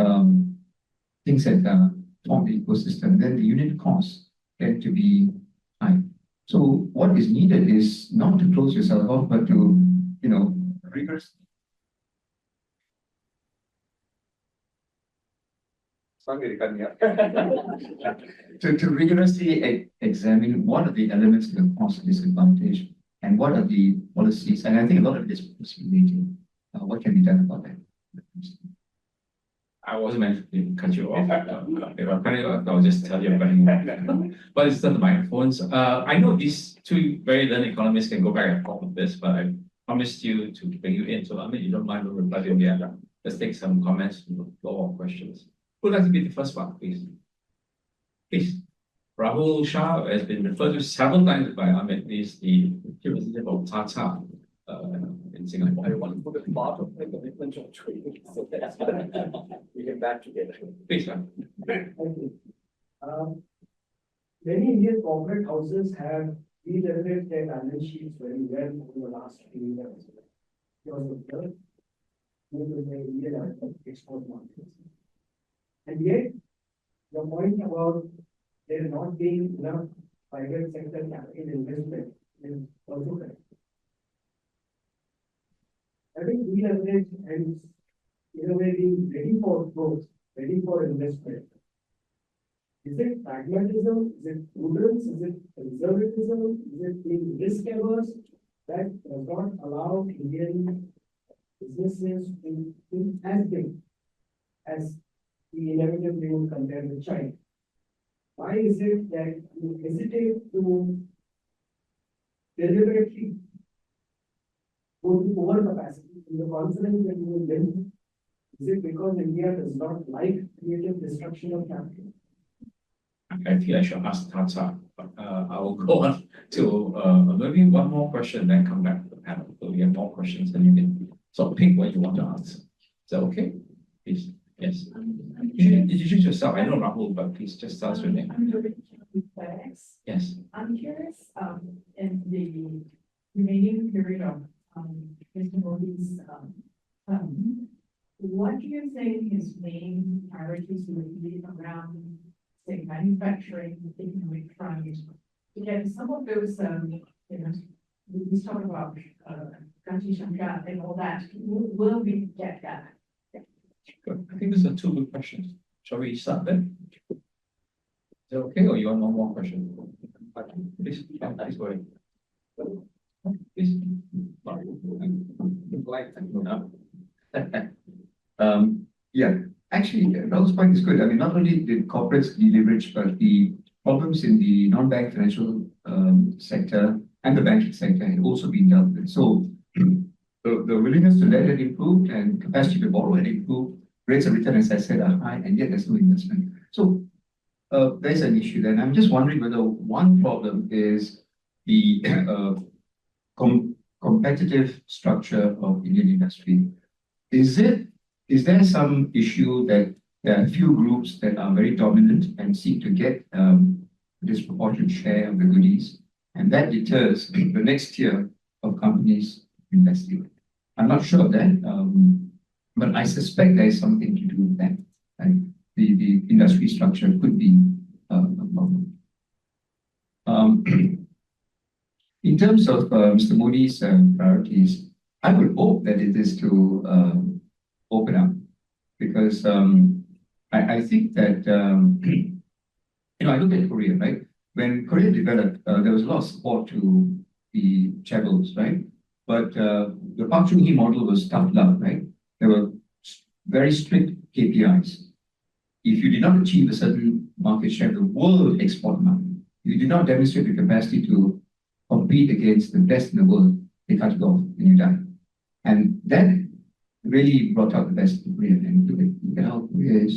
that form the ecosystem, then the unit costs tend to be high. So what is needed is not to close yourself off, but to, rigorous. To rigorously examine what are the elements of the cost disadvantage and what are the policies. And I think a lot of this is related. What can be done about that? I wasn't meant to cut you off. If I'm cutting you off, I'll just tell you about but it's not the microphones. I know these two very learned economists can go back and forth with this, but I promised you to bring you in. So I mean, you don't mind, we'll reply to the other. Let's take some comments from the floor of questions. Who would like to be the first one, please? Please. Rahul Shah has been referred to several times by Amit. He's the representative of Tata in Singapore. I want to put a part of my commitment on trade. So that's we get back together. Please, sir. Many Indian corporate houses have deleveraged their balance sheets very well over the last few years because of the move in the Indian export markets. And yet, the point about there not being enough private sector capital investment is also correct. Having deleveraged and in a way being ready for growth, ready for investment. Is it pragmatism? Is it prudence? Is it conservatism? Is it being risk averse that does not allow Indian businesses to think as big as we inevitably would compare with China? Why is it that you hesitate to deliberately go to overcapacity in the confidence that you will win? Is it because India does not like creative destruction of capital? I feel I should ask Tata, but I will go on to maybe one more question, then come back to the panel. So we have more questions than you can. So pick what you want to answer. Is that okay? Please. Yes. Introduce yourself. I know Rahul, but please just tell us your name. Yes. I'm curious, in the remaining period of Mr. Modi's what do you think his main priorities would be around, say, manufacturing, economic front? Again, some of those, we talk about Gandhi Shankar and all that. Will we get that? Good. I think these are two good questions. Shall we start then? Is that okay, or you want one more question? Please, please go ahead. Please. Yeah, actually, Rahul's point is good. I mean, not only did corporates deleverage, but the problems in the non-bank financial sector and the banking sector had also been dealt with. So the willingness to let it improve and capacity to borrow had improved, rates of return, as I said, are high, and yet there's no investment. So there's an issue there. And I'm just wondering whether one problem is the competitive structure of Indian industry. Is there some issue that there are a few groups that are very dominant and seek to get a disproportionate share of the goodies, and that deters the next tier of companies investing? I'm not sure of that, but I suspect there is something to do with that. And the industry structure could be a problem. In terms of Mr. Modi's priorities, I would hope that it is to open up, because I think that I look at Korea, right? When Korea developed, there was a lot of support to the chaebols, right? But the Park Chung-hee model was tough love, right? There were very strict KPIs. If you did not achieve a certain market share of the world export market, if you did not demonstrate the capacity to compete against the best in the world, they cut it off and you die. And that really brought out the best in Korea, and look at how Korea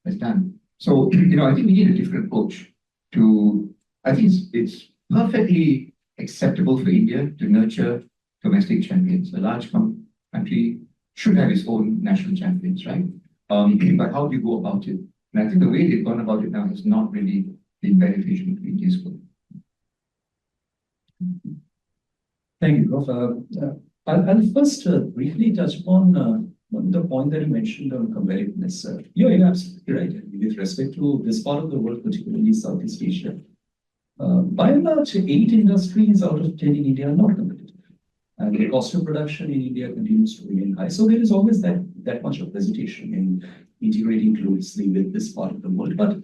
has done. So, I think we need a different approach to, I think it's perfectly acceptable for India to nurture domestic champions. A large country should have its own national champions, right? But how do you go about it? And I think the way they've gone about it now has not really been beneficial to India's growth. Thank you, Prof. I'll first briefly touch upon the point that you mentioned on competitiveness. You're absolutely right. With respect to this part of the world, particularly Southeast Asia, by and large, 8 industries out of 10 in India are not competitive. And the cost of production in India continues to remain high. So there is always that much of hesitation in integrating closely with this part of the world. But,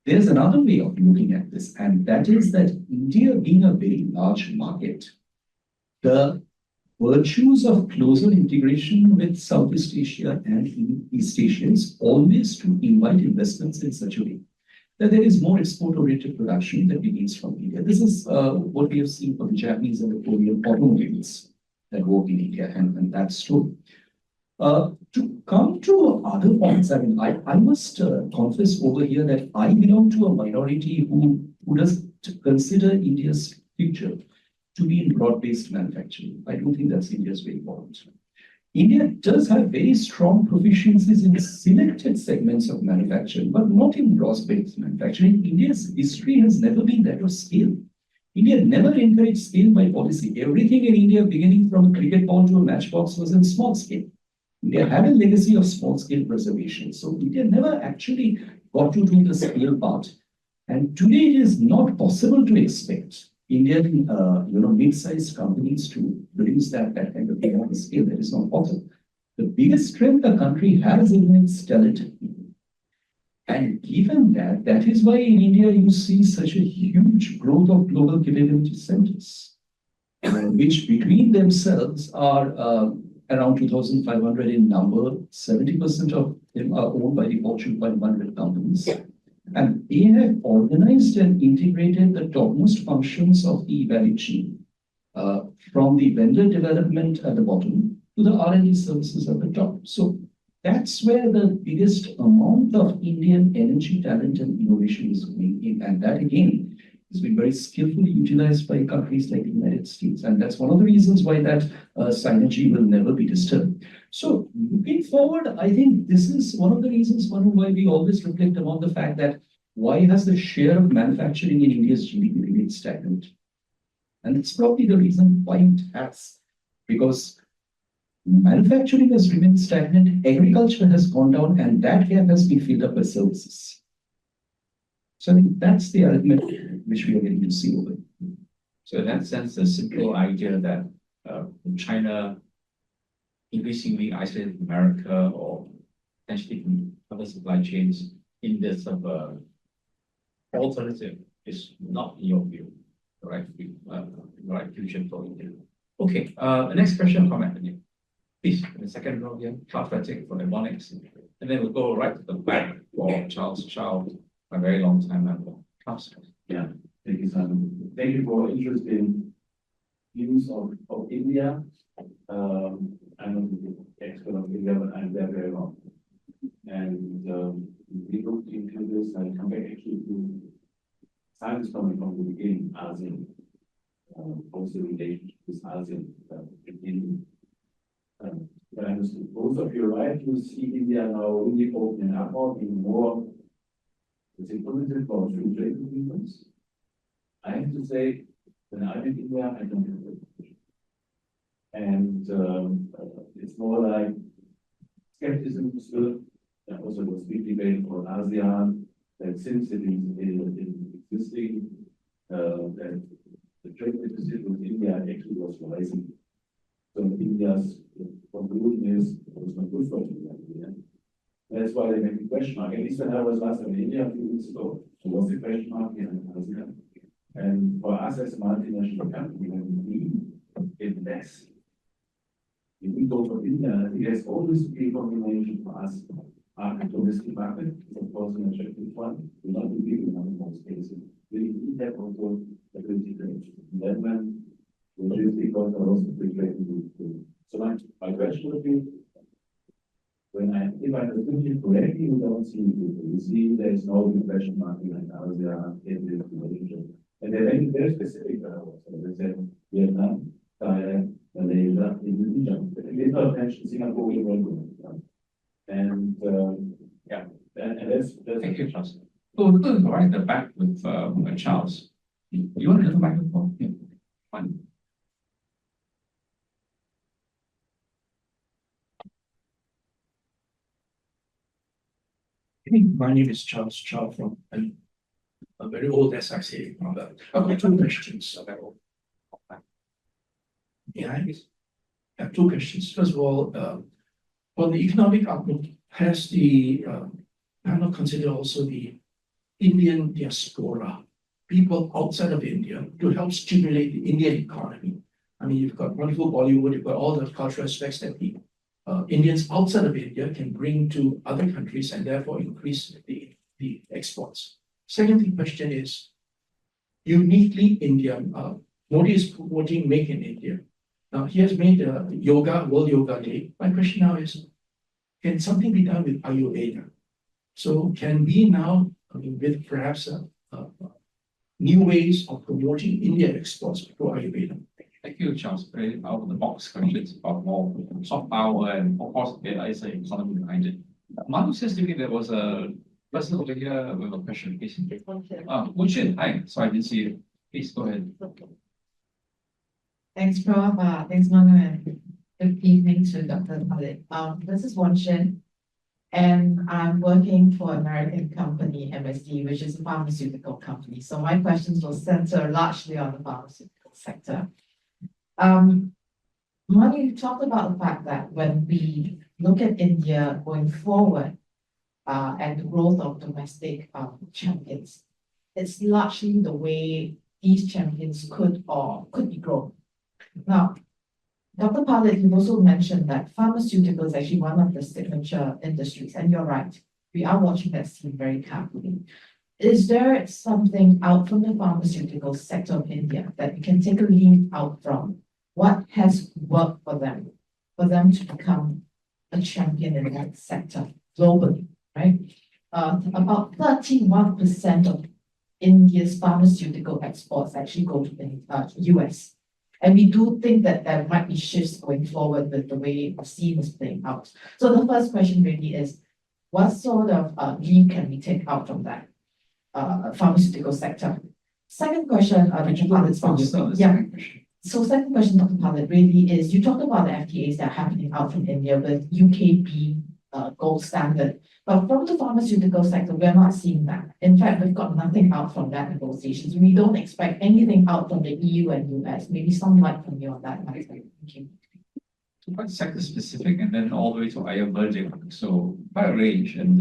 there's another way of looking at this, and that is that India being a very large market, the virtues of closer integration with Southeast Asia and East Asia is always to invite investments in such a way that there is more export-oriented production that begins from India. This is what we have seen from the Japanese and the Korean automobiles that work in India, and that's true. To come to other points, I mean, I must confess over here that I belong to a minority who does consider India's future to be in broad-based manufacturing. I don't think that's India's way forward. India does have very strong proficiencies in selected segments of manufacturing, but not in broad-based manufacturing. India's history has never been that of scale. India never encouraged scale by policy. Everything in India, beginning from a cricket ball to a matchbox, was in small scale. India had a legacy of small-scale preservation. So India never actually got to do the scale part. And today it is not possible to expect Indian, mid-sized companies to produce that kind of scale. That is not possible. The biggest strength the country has in its talented people. And given that is why in India you see such a huge growth of global capability centers, which between themselves are around 2,500 in number. 70% of them are owned by the Fortune 500 companies. And they have organized and integrated the topmost functions of the value chain, from the vendor development at the bottom to the R&D services at the top. So that's where the biggest amount of Indian energy, talent, and innovation is going in. And that, again, has been very skillfully utilized by countries like the United States. And that's one of the reasons why that synergy will never be disturbed. So looking forward, I think this is one of the reasons why we always reflect upon the fact that why has the share of manufacturing in India's GDP remained stagnant? And it's probably the reason why it has. Because manufacturing has remained stagnant, agriculture has gone down, and that gap has been filled up by services. So I think that's the arithmetic which we are getting to see over. So in that sense, the simple idea that China increasingly isolated from America or potentially from other supply chains in this of alternative is not in your view, the right future for India. Okay, the next question from Anthony. Please, in the second row here, Charles Frederick for Ebonics. And then we'll go right to the back for Charles Chow, a very long time member. Charles. Yeah, thank you, Simon. Thank you for interesting views of India. And expert of India, but I'm there very long. And we looked into this and come back actually to science coming from the beginning, ASEAN, also relationship with ASEAN in but I understood both of you right. You see India now really opening up or being more, let's say, positive for free trade agreements. I have to say, when I'm in India, I don't have that. And it's more like skepticism still. There also was big debate for ASEAN that since it is existing, that the trade deficit with India actually was rising. So India's conclusion is it was not good for India. That's why they make the question mark. At least when I was last in India a few weeks ago, there was a question mark here in ASEAN. And for us as a multinational company, when we invest, if we go for India, it has always been a combination for us. Our domestic market is of course an attractive one, will not be big enough in most cases. We need have also ability to and then when logistic costs are also pretty. So my question would be, if I understood you correctly, we don't see it. We see there's no big question mark behind ASEAN in the relationship. And they're very specific, so they said Vietnam, Thailand, Malaysia, Indonesia. They did not mention Singapore, we won't. And and that's Thank you, Charles. So we're going to go right at the back with Charles. You want to go microphone? Yeah. Fine. My name is Charles Chow from a very old SIC. I've got two questions. Yeah, I have two questions. First of all, on the economic outlook, has the panel considered also the Indian diaspora, people outside of India, to help stimulate the Indian economy? I mean, you've got wonderful Bollywood, you've got all the cultural aspects that the Indians outside of India can bring to other countries and therefore increase the exports. Second question is, uniquely Indian, Modi is promoting Make in India. Now, he has made yoga, World Yoga Day. My question now is, can something be done with Ayurveda? So can we now, I mean, with perhaps new ways of promoting Indian exports through Ayurveda? Thank you, Charles. Very out of the box questions about more soft power and of course there is an economy behind it. Manu says to me there was a person over here with a question, please. Wuchen, hi. Sorry, I didn't see you. Please go ahead. Thanks, Prof. Thanks, Manu, and good evening to Dr. Khalid. This is Wuchen, and I'm working for an American company, MSD, which is a pharmaceutical company. So my questions will center largely on the pharmaceutical sector. Manu, you talked about the fact that when we look at India going forward and the growth of domestic champions, it's largely the way these champions could be grown. Now, Dr. Khalid, you've also mentioned that pharmaceutical is actually one of the signature industries, and you're right. We are watching that scene very carefully. Is there something out from the pharmaceutical sector of India that we can take a lead out from? What has worked for them to become a champion in that sector globally, right? About 31% of India's pharmaceutical exports actually go to the US. And we do think that there might be shifts going forward with the way the scene is playing out. So the first question really is, what sort of lead can we take out from that pharmaceutical sector? Second question, Dr. Khalid, So second question, Dr. Khalid, really is, you talked about the FTAs that are happening out from India with UK being gold standard. But from the pharmaceutical sector, we're not seeing that. In fact, we've got nothing out from that negotiations. We don't expect anything out from the EU and US. Maybe some light from you on that. Thank you. Quite sector specific and then all the way to Ayurvedic. So quite a range and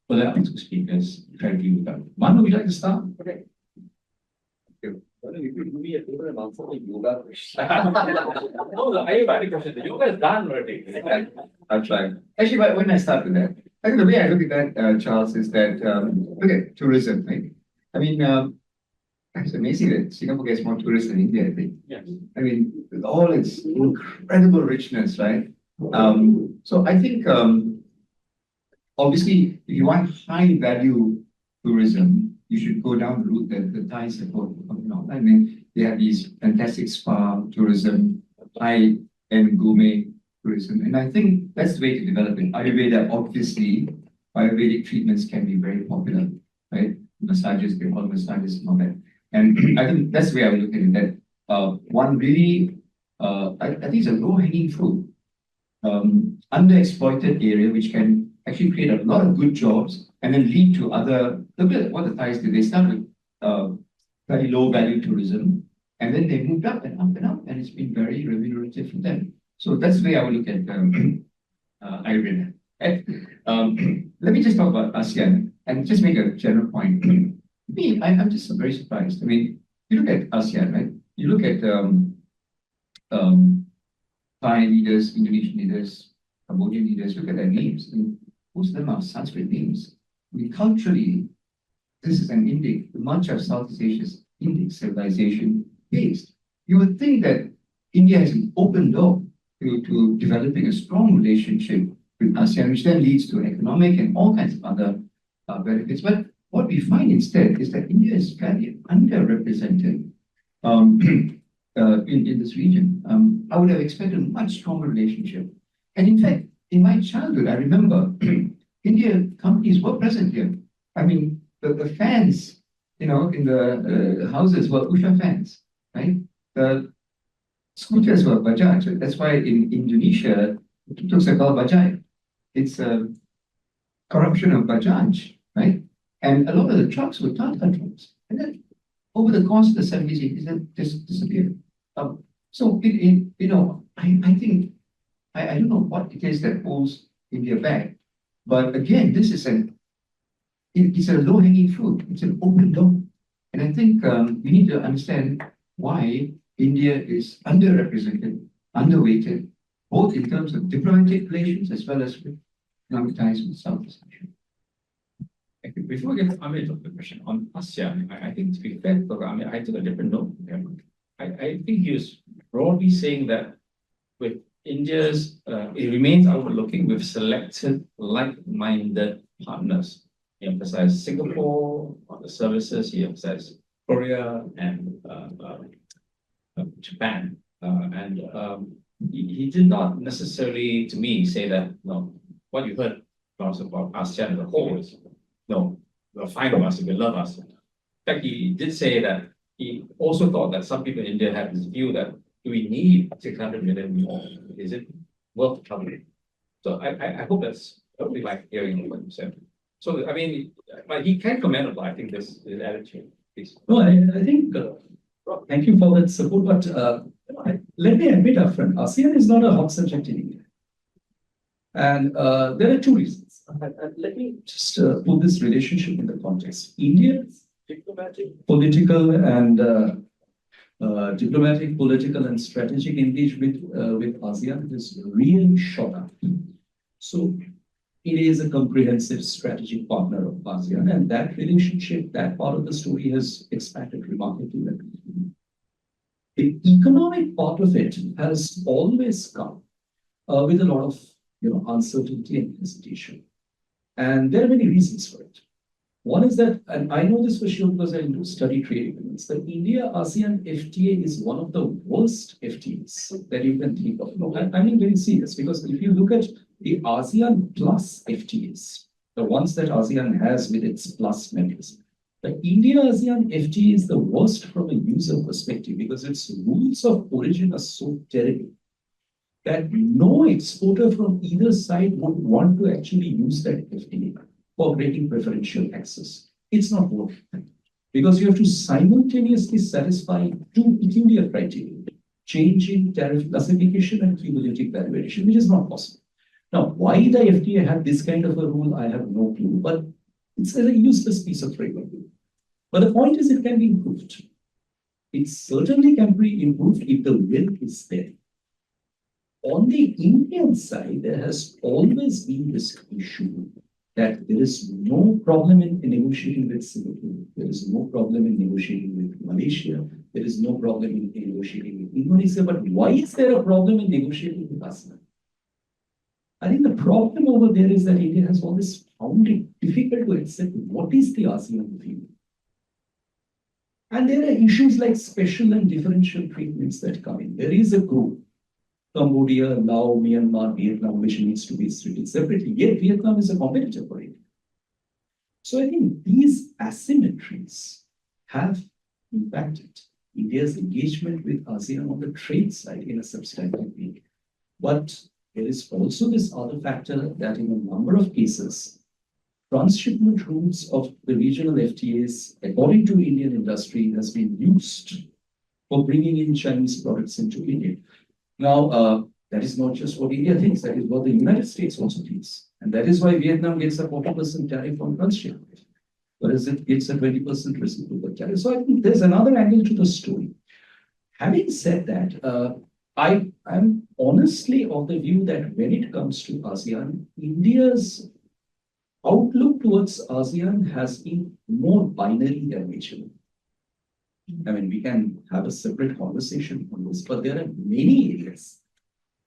for the other two speakers, try to deal with that. Manu, would you like to start? Okay. Well, if you give me a different answer to yoga question. No, the Ayurvedic question. The yoga is done already. I'll try. Actually, when I start with that, I think the way I look at that, Charles, is that look at tourism, right? I mean, it's amazing that Singapore gets more tourists than India, I think. Yes. I mean, with all its incredible richness, right? So I think obviously, if you want high value tourism, you should go down the route that the Thais have gone. I mean, they have these fantastic spa tourism, high end gourmet tourism, and I think that's the way to develop it. Ayurveda, obviously, Ayurvedic treatments can be very popular, right? Massages, they call massages and all that. And I think that's the way I would look at it. That one really, I think it's a low hanging fruit, underexploited area which can actually create a lot of good jobs and then lead to other. Look at what the Thais did. They started with very low value tourism, and then they moved up and up and up, and it's been very remunerative for them. So that's the way I would look at Ayurveda. Let me just talk about ASEAN and just make a general point. I'm just very surprised. I mean, you look at ASEAN, right? You look at Thai leaders, Indonesian leaders, Cambodian leaders, look at their names. And most of them are Sanskrit names. I mean, culturally, this is an Indic, much of Southeast Asia's Indic civilization based. You would think that India has an open door to developing a strong relationship with ASEAN, which then leads to economic and all kinds of other benefits. But what we find instead is that India is fairly underrepresented in this region. I would have expected a much stronger relationship. And in fact, in my childhood, I remember India companies were present here. I mean, the fans, in the houses were Usha fans, right? The scooters were Bajaj. That's why in Indonesia, tuk-tuks are called Bajaj. It's a corruption of Bajaj, right? And a lot of the trucks were Tata trucks. And then over the course of the 70s, 80s, that just disappeared. So, I think, I don't know what it is that pulls India back. But again, this is it's a low-hanging fruit. It's an open door. And I think we need to understand why India is underrepresented, underweighted, both in terms of diplomatic relations as well as with economic ties with Southeast Asia. Before we get to Amit of the question on ASEAN, I think to be fair to Amit, I took a different note. I think he was broadly saying that with India's, it remains outward-looking with selected like-minded partners. He emphasized Singapore on the services, he emphasized Korea and Japan. He did not necessarily, to me, say that, no, what you heard from us about ASEAN as a whole is, no, we're fine with us if you love us. In fact, he did say that he also thought that some people in India have this view that do we need 600 million more? Is it worth troubling? So I hope that's probably like hearing what you said. So I mean, but he can comment on, I think, this attitude. Please. No, I think, thank you for that support, but let me admit upfront, ASEAN is not a hot subject in India. And there are two reasons. Let me just put this relationship in the context. India's diplomatic, political, and strategic engagement with ASEAN is really short up. So it is a comprehensive strategic partner of ASEAN, and that relationship, that part of the story has expanded remarkably well. The economic part of it has always come with a lot of uncertainty and hesitation. And there are many reasons for it. One is that, and I know this for sure because I do study trade agreements, the India-ASEAN FTA is one of the worst FTAs that you can think of. No, I mean very serious, because if you look at the ASEAN plus FTAs, the ones that ASEAN has with its plus members, the India-ASEAN FTA is the worst from a user perspective because its rules of origin are so terrible that no exporter from either side would want to actually use that FTA for getting preferential access. It's not worth it because you have to simultaneously satisfy two peculiar criteria: change in tariff classification and cumulative valuation, which is not possible. Now, why the FTA had this kind of a rule, I have no clue, but it's a useless piece of framework. But the point is, it can be improved. It certainly can be improved if the will is there. On the Indian side, there has always been this issue that there is no problem in negotiating with Singapore. There is no problem in negotiating with Malaysia. There is no problem in negotiating with Indonesia. But why is there a problem in negotiating with ASEAN? I think the problem over there is that India has always found it difficult to accept what is the ASEAN view. And there are issues like special and differential treatments that come in. There is a group, Cambodia, Laos, Myanmar, Vietnam, which needs to be treated separately. Yet Vietnam is a competitor for it. So I think these asymmetries have impacted India's engagement with ASEAN on the trade side in a substantial way. But there is also this other factor that in a number of cases, transshipment routes of the regional FTAs, according to Indian industry, has been used for bringing in Chinese products into India. Now, that is not just what India thinks, that is what the United States also thinks. And that is why Vietnam gets a 40% tariff on transshipment, whereas it gets a 20% reciprocal tariff. So I think there's another angle to the story. Having said that, I am honestly of the view that when it comes to ASEAN, India's outlook towards ASEAN has been more binary than regional. I mean, we can have a separate conversation on this, but there are many areas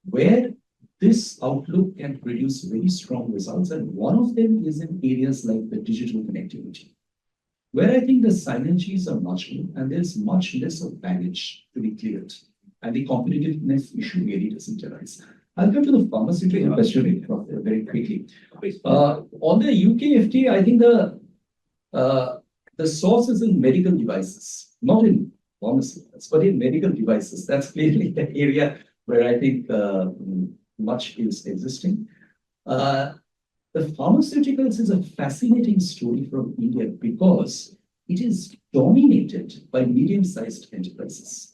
where this outlook can produce very strong results. And one of them is in areas like the digital connectivity, where I think the synergies are much more and there's much less of baggage to be cleared. And the competitiveness issue really doesn't arise. I'll come to the pharmaceutical question very quickly. On the UK FTA, I think the source is in medical devices, not in pharmaceuticals, but in medical devices. That's clearly the area where I think much is existing. The pharmaceuticals is a fascinating story from India because it is dominated by medium-sized enterprises.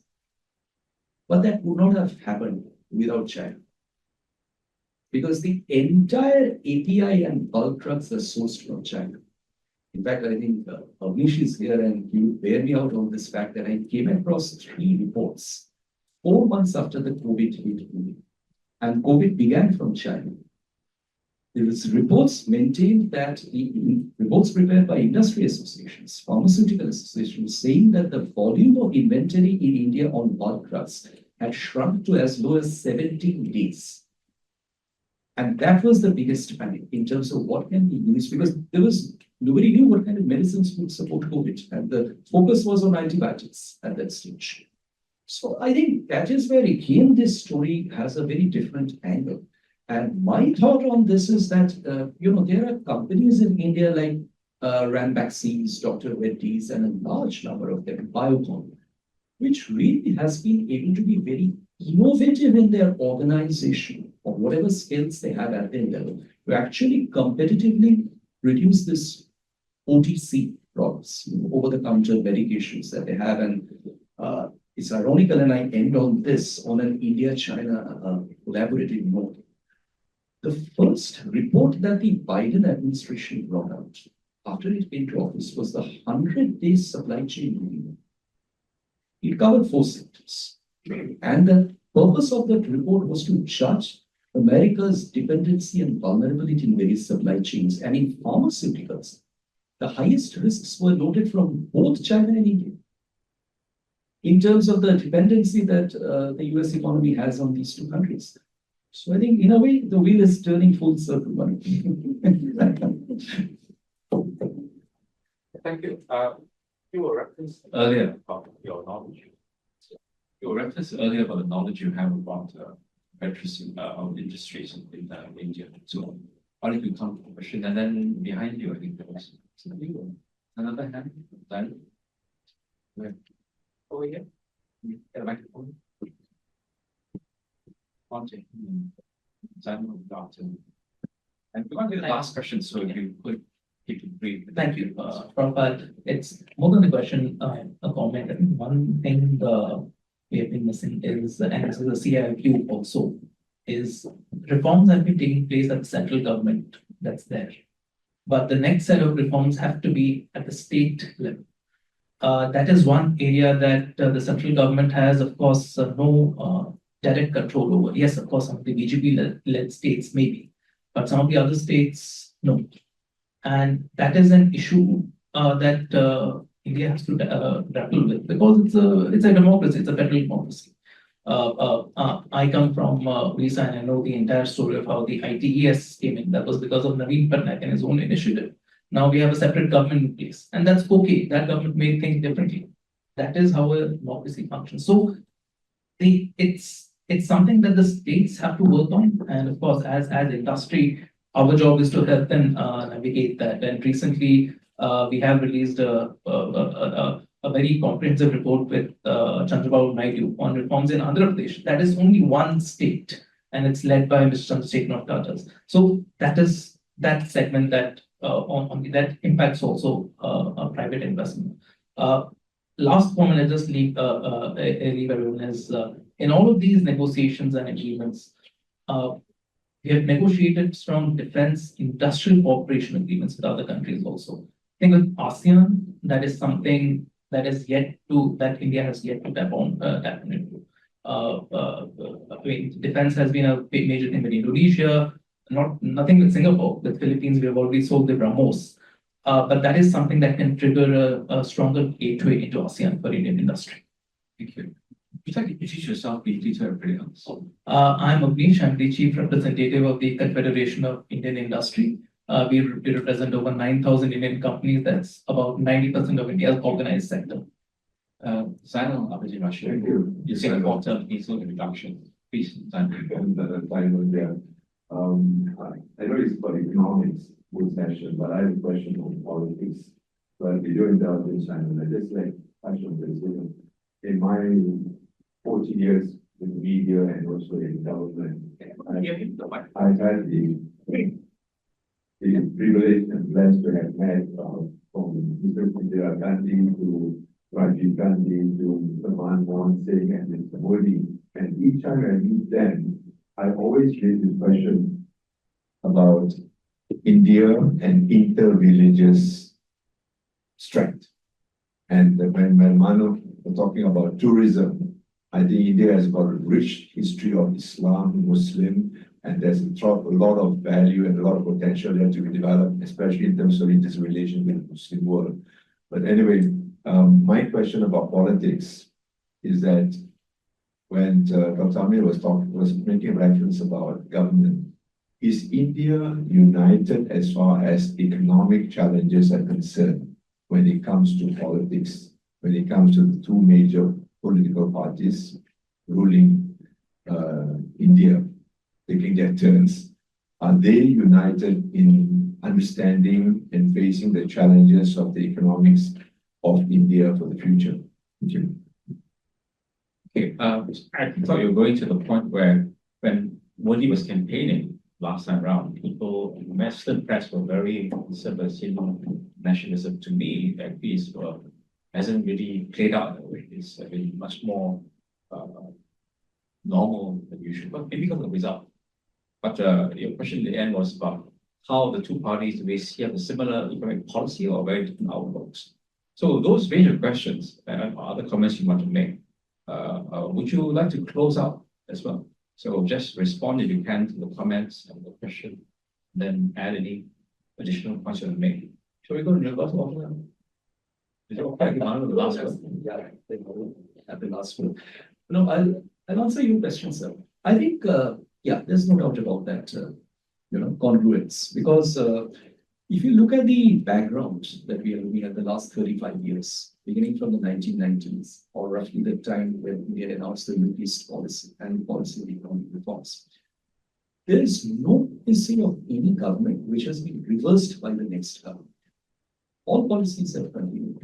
But that would not have happened without China. Because the entire API and bulk drugs are sourced from China. In fact, I think Avnish is here and he will bear me out on this fact that I came across 3 reports 4 months after the COVID hit India. And COVID began from China. There was reports maintained that the reports prepared by industry associations, pharmaceutical associations, saying that the volume of inventory in India on bulk drugs had shrunk to as low as 17 days. And that was the biggest panic in terms of what can be used, because nobody knew what kind of medicines would support COVID. And the focus was on antibiotics at that stage. So I think that is where, again, this story has a very different angle. And my thought on this is that, there are companies in India like Ranbaxy's, Dr. Reddy's, and a large number of them, Biocon, which really has been able to be very innovative in their organization or whatever skills they have at their level to actually competitively produce this OTC products, over-the-counter medications that they have. And it's ironical, and I end on this, on an India-China collaborative note. The first report that the Biden administration brought out after it came to office was the 100-day supply chain review. It covered 4 sectors. And the purpose of that report was to judge America's dependency and vulnerability in various supply chains. And in pharmaceuticals, the highest risks were noted from both China and India in terms of the dependency that the US economy has on these 2 countries. So I think in a way, the wheel is turning full circle. Thank you. You were referenced earlier about your knowledge. You were referenced earlier about the knowledge you have about electricity industries in India. So why don't you come to the question? And then behind you, I think there was another hand. Then over here. Get a microphone. And we want to do the last question, so if you could keep it brief. Thank you, Prabhupada. It's more than a question, a comment. I think one thing we have been missing is, and this is a CIQ also, is reforms have been taking place at the central government that's there. But the next set of reforms have to be at the state level. That is one area that the central government has, of course, no direct control over. Yes, of course, some of the BJP-led states maybe, but some of the other states, no. And that is an issue that India has to grapple with, because it's a democracy, it's a federal democracy. I come from Odisha and I know the entire story of how the ITES came in. That was because of Naveen Patnaik and his own initiative. Now we have a separate government in place, and that's okay. That government may think differently. That is how a democracy functions. So it's something that the states have to work on, and of course, as industry, our job is to help them navigate that. And recently, we have released a very comprehensive report with Chandrababu Naidu on reforms in Andhra Pradesh. That is only one state, and it's led by Mr. Chandrasekhar Tatas. So that is that segment that that impacts also private investment. Last comment I just leave everyone is in all of these negotiations and agreements, we have negotiated strong defense industrial cooperation agreements with other countries also. I think with ASEAN, that is something that India has yet to tap into. I mean, defense has been a big major thing with Indonesia, nothing with Singapore. With Philippines, we have already sold the BrahMos. But that is something that can trigger a stronger gateway into ASEAN for Indian industry. Thank you. Would you like to introduce yourself briefly to everybody else? I'm Avnish. I'm the Chief Representative of the Confederation of Indian Industry. We represent over 9,000 Indian companies. That's about 90% of India's organized sector. Zainal Abidin Rashid, you say a quarter easel introduction. Please, Zainal. I know it's for economics, good session, but I have a question on politics. But with your indulgence, Simon, I just like touch on this. In my 40 years in media and also in government, I've had the privilege and blessed to have met from Mr. Indira Gandhi to Rajiv Gandhi to Manmohan Singh and Mr. Modi. And each time I meet them, I always raise this question about India and inter-religious strength. And when Manu was talking about tourism, I think India has got a rich history of Islam, Muslim, and there's a lot of value and a lot of potential there to be developed, especially in terms of this relation with the Muslim world. But anyway, my question about politics is that when Dr. Amir was making reference about government, is India united as far as economic challenges are concerned when it comes to politics, when it comes to the two major political parties ruling India, taking their turns? Are they united in understanding and facing the challenges of the economics of India for the future? Thank you. Okay, I thought you were going to the point where when Modi was campaigning last time around, people in the Western press were very conservative nationalism. To me, at least, hasn't really played out that way. It's been much more normal than usual, but maybe because of the result. But your question in the end was about how the two parties, do they see have a similar economic policy or very different outlooks? So those range of questions and other comments you want to make, would you like to close out as well? So just respond if you can to the comments and the question, then add any additional points you want to make. Shall we go in reverse order? Is it okay? The last one. Yeah, at the last one. No, I'll answer your question, sir. I think, yeah, there's no doubt about that, congruence. Because if you look at the background that we are looking at the last 35 years, beginning from the 1990s, or roughly the time when India announced the New East policy and policy of economic reforms, there is no policy of any government which has been reversed by the next government. All policies have continued.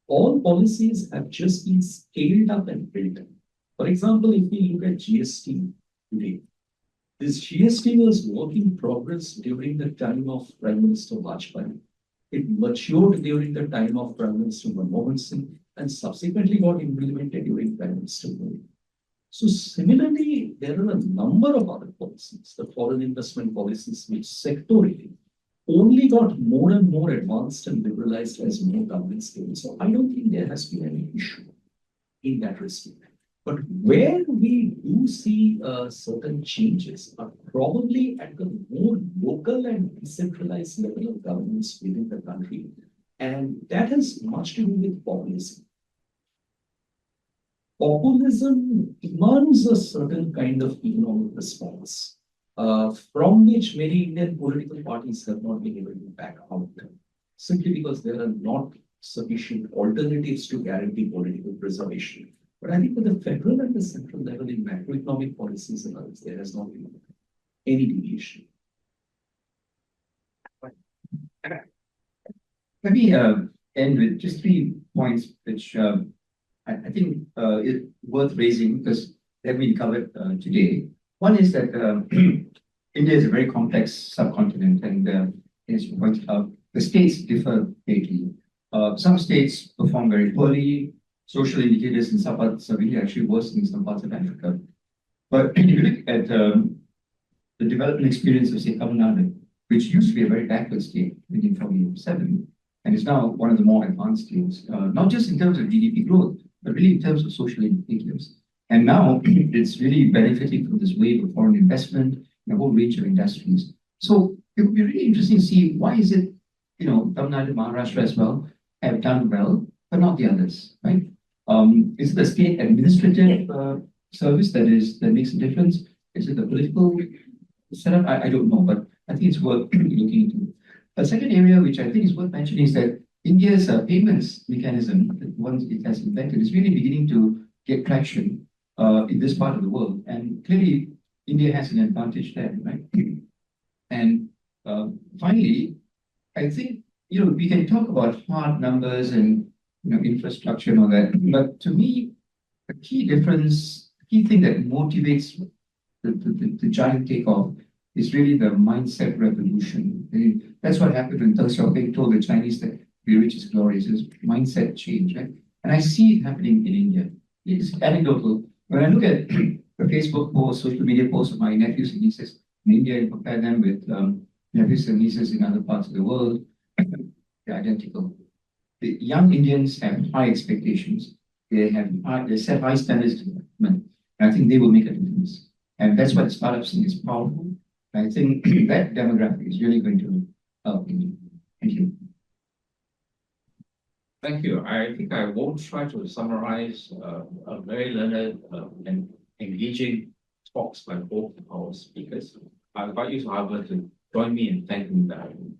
All policies have just been scaled up and built up. For example, if we look at GST today, this GST was work in progress during the time of Prime Minister Vajpayee. It matured during the time of Prime Minister Manmohan Singh and subsequently got implemented during Prime Minister Modi. So similarly, there are a number of other policies, the foreign investment policies, which sectorally only got more and more advanced and liberalized as more governments came. So I don't think there has been any issue in that respect. But where we do see certain changes are probably at the more local and decentralized level of governments within the country. And that has much to do with policy. populism demands a certain kind of economic response, from which many Indian political parties have not been able to back out, simply because there are not sufficient alternatives to guarantee political preservation. But I think at the federal and the central level in macroeconomic policies and others, there has not been any deviation. Let me end with just 3 points, which I think is worth raising because they've been covered today. One is that India is a very complex subcontinent, and as you pointed out, the states differ greatly. Some states perform very poorly. Social indicators in some parts are really actually worse than in some parts of Africa. But if you look at the development experience of, say, Tamil Nadu, which used to be a very backward state in 1947, and is now one of the more advanced states, not just in terms of GDP growth, but really in terms of social indicators. And now it's really benefiting from this wave of foreign investment in a whole range of industries. So it would be really interesting to see why is it, Tamil Nadu, Maharashtra as well have done well, but not the others, right? Is it the state administrative service that makes a difference? Is it the political setup? I don't know, but I think it's worth looking into. A second area which I think is worth mentioning is that India's payments mechanism, the ones it has invented, is really beginning to get traction in this part of the world. And clearly, India has an advantage there, right? And finally, I think, we can talk about hard numbers and, infrastructure and all that. But to me, the key difference, the key thing that motivates the giant takeoff is really the mindset revolution. That's what happened when Deng Xiaoping told the Chinese that be rich is glorious. It's mindset change, right? And I see it happening in India. It's anecdotal. When I look at the Facebook posts, social media posts of my nephews and nieces in India and compare them with nephews and nieces in other parts of the world, they're identical. The young Indians have high expectations. They set high standards of development. And I think they will make a difference. And that's why the startup scene is powerful. I think that demographic is really going to help India. Thank you. Thank you. I think I won't try to summarize a very learned and engaging talks by both our speakers. I invite you, however, to join me in thanking them.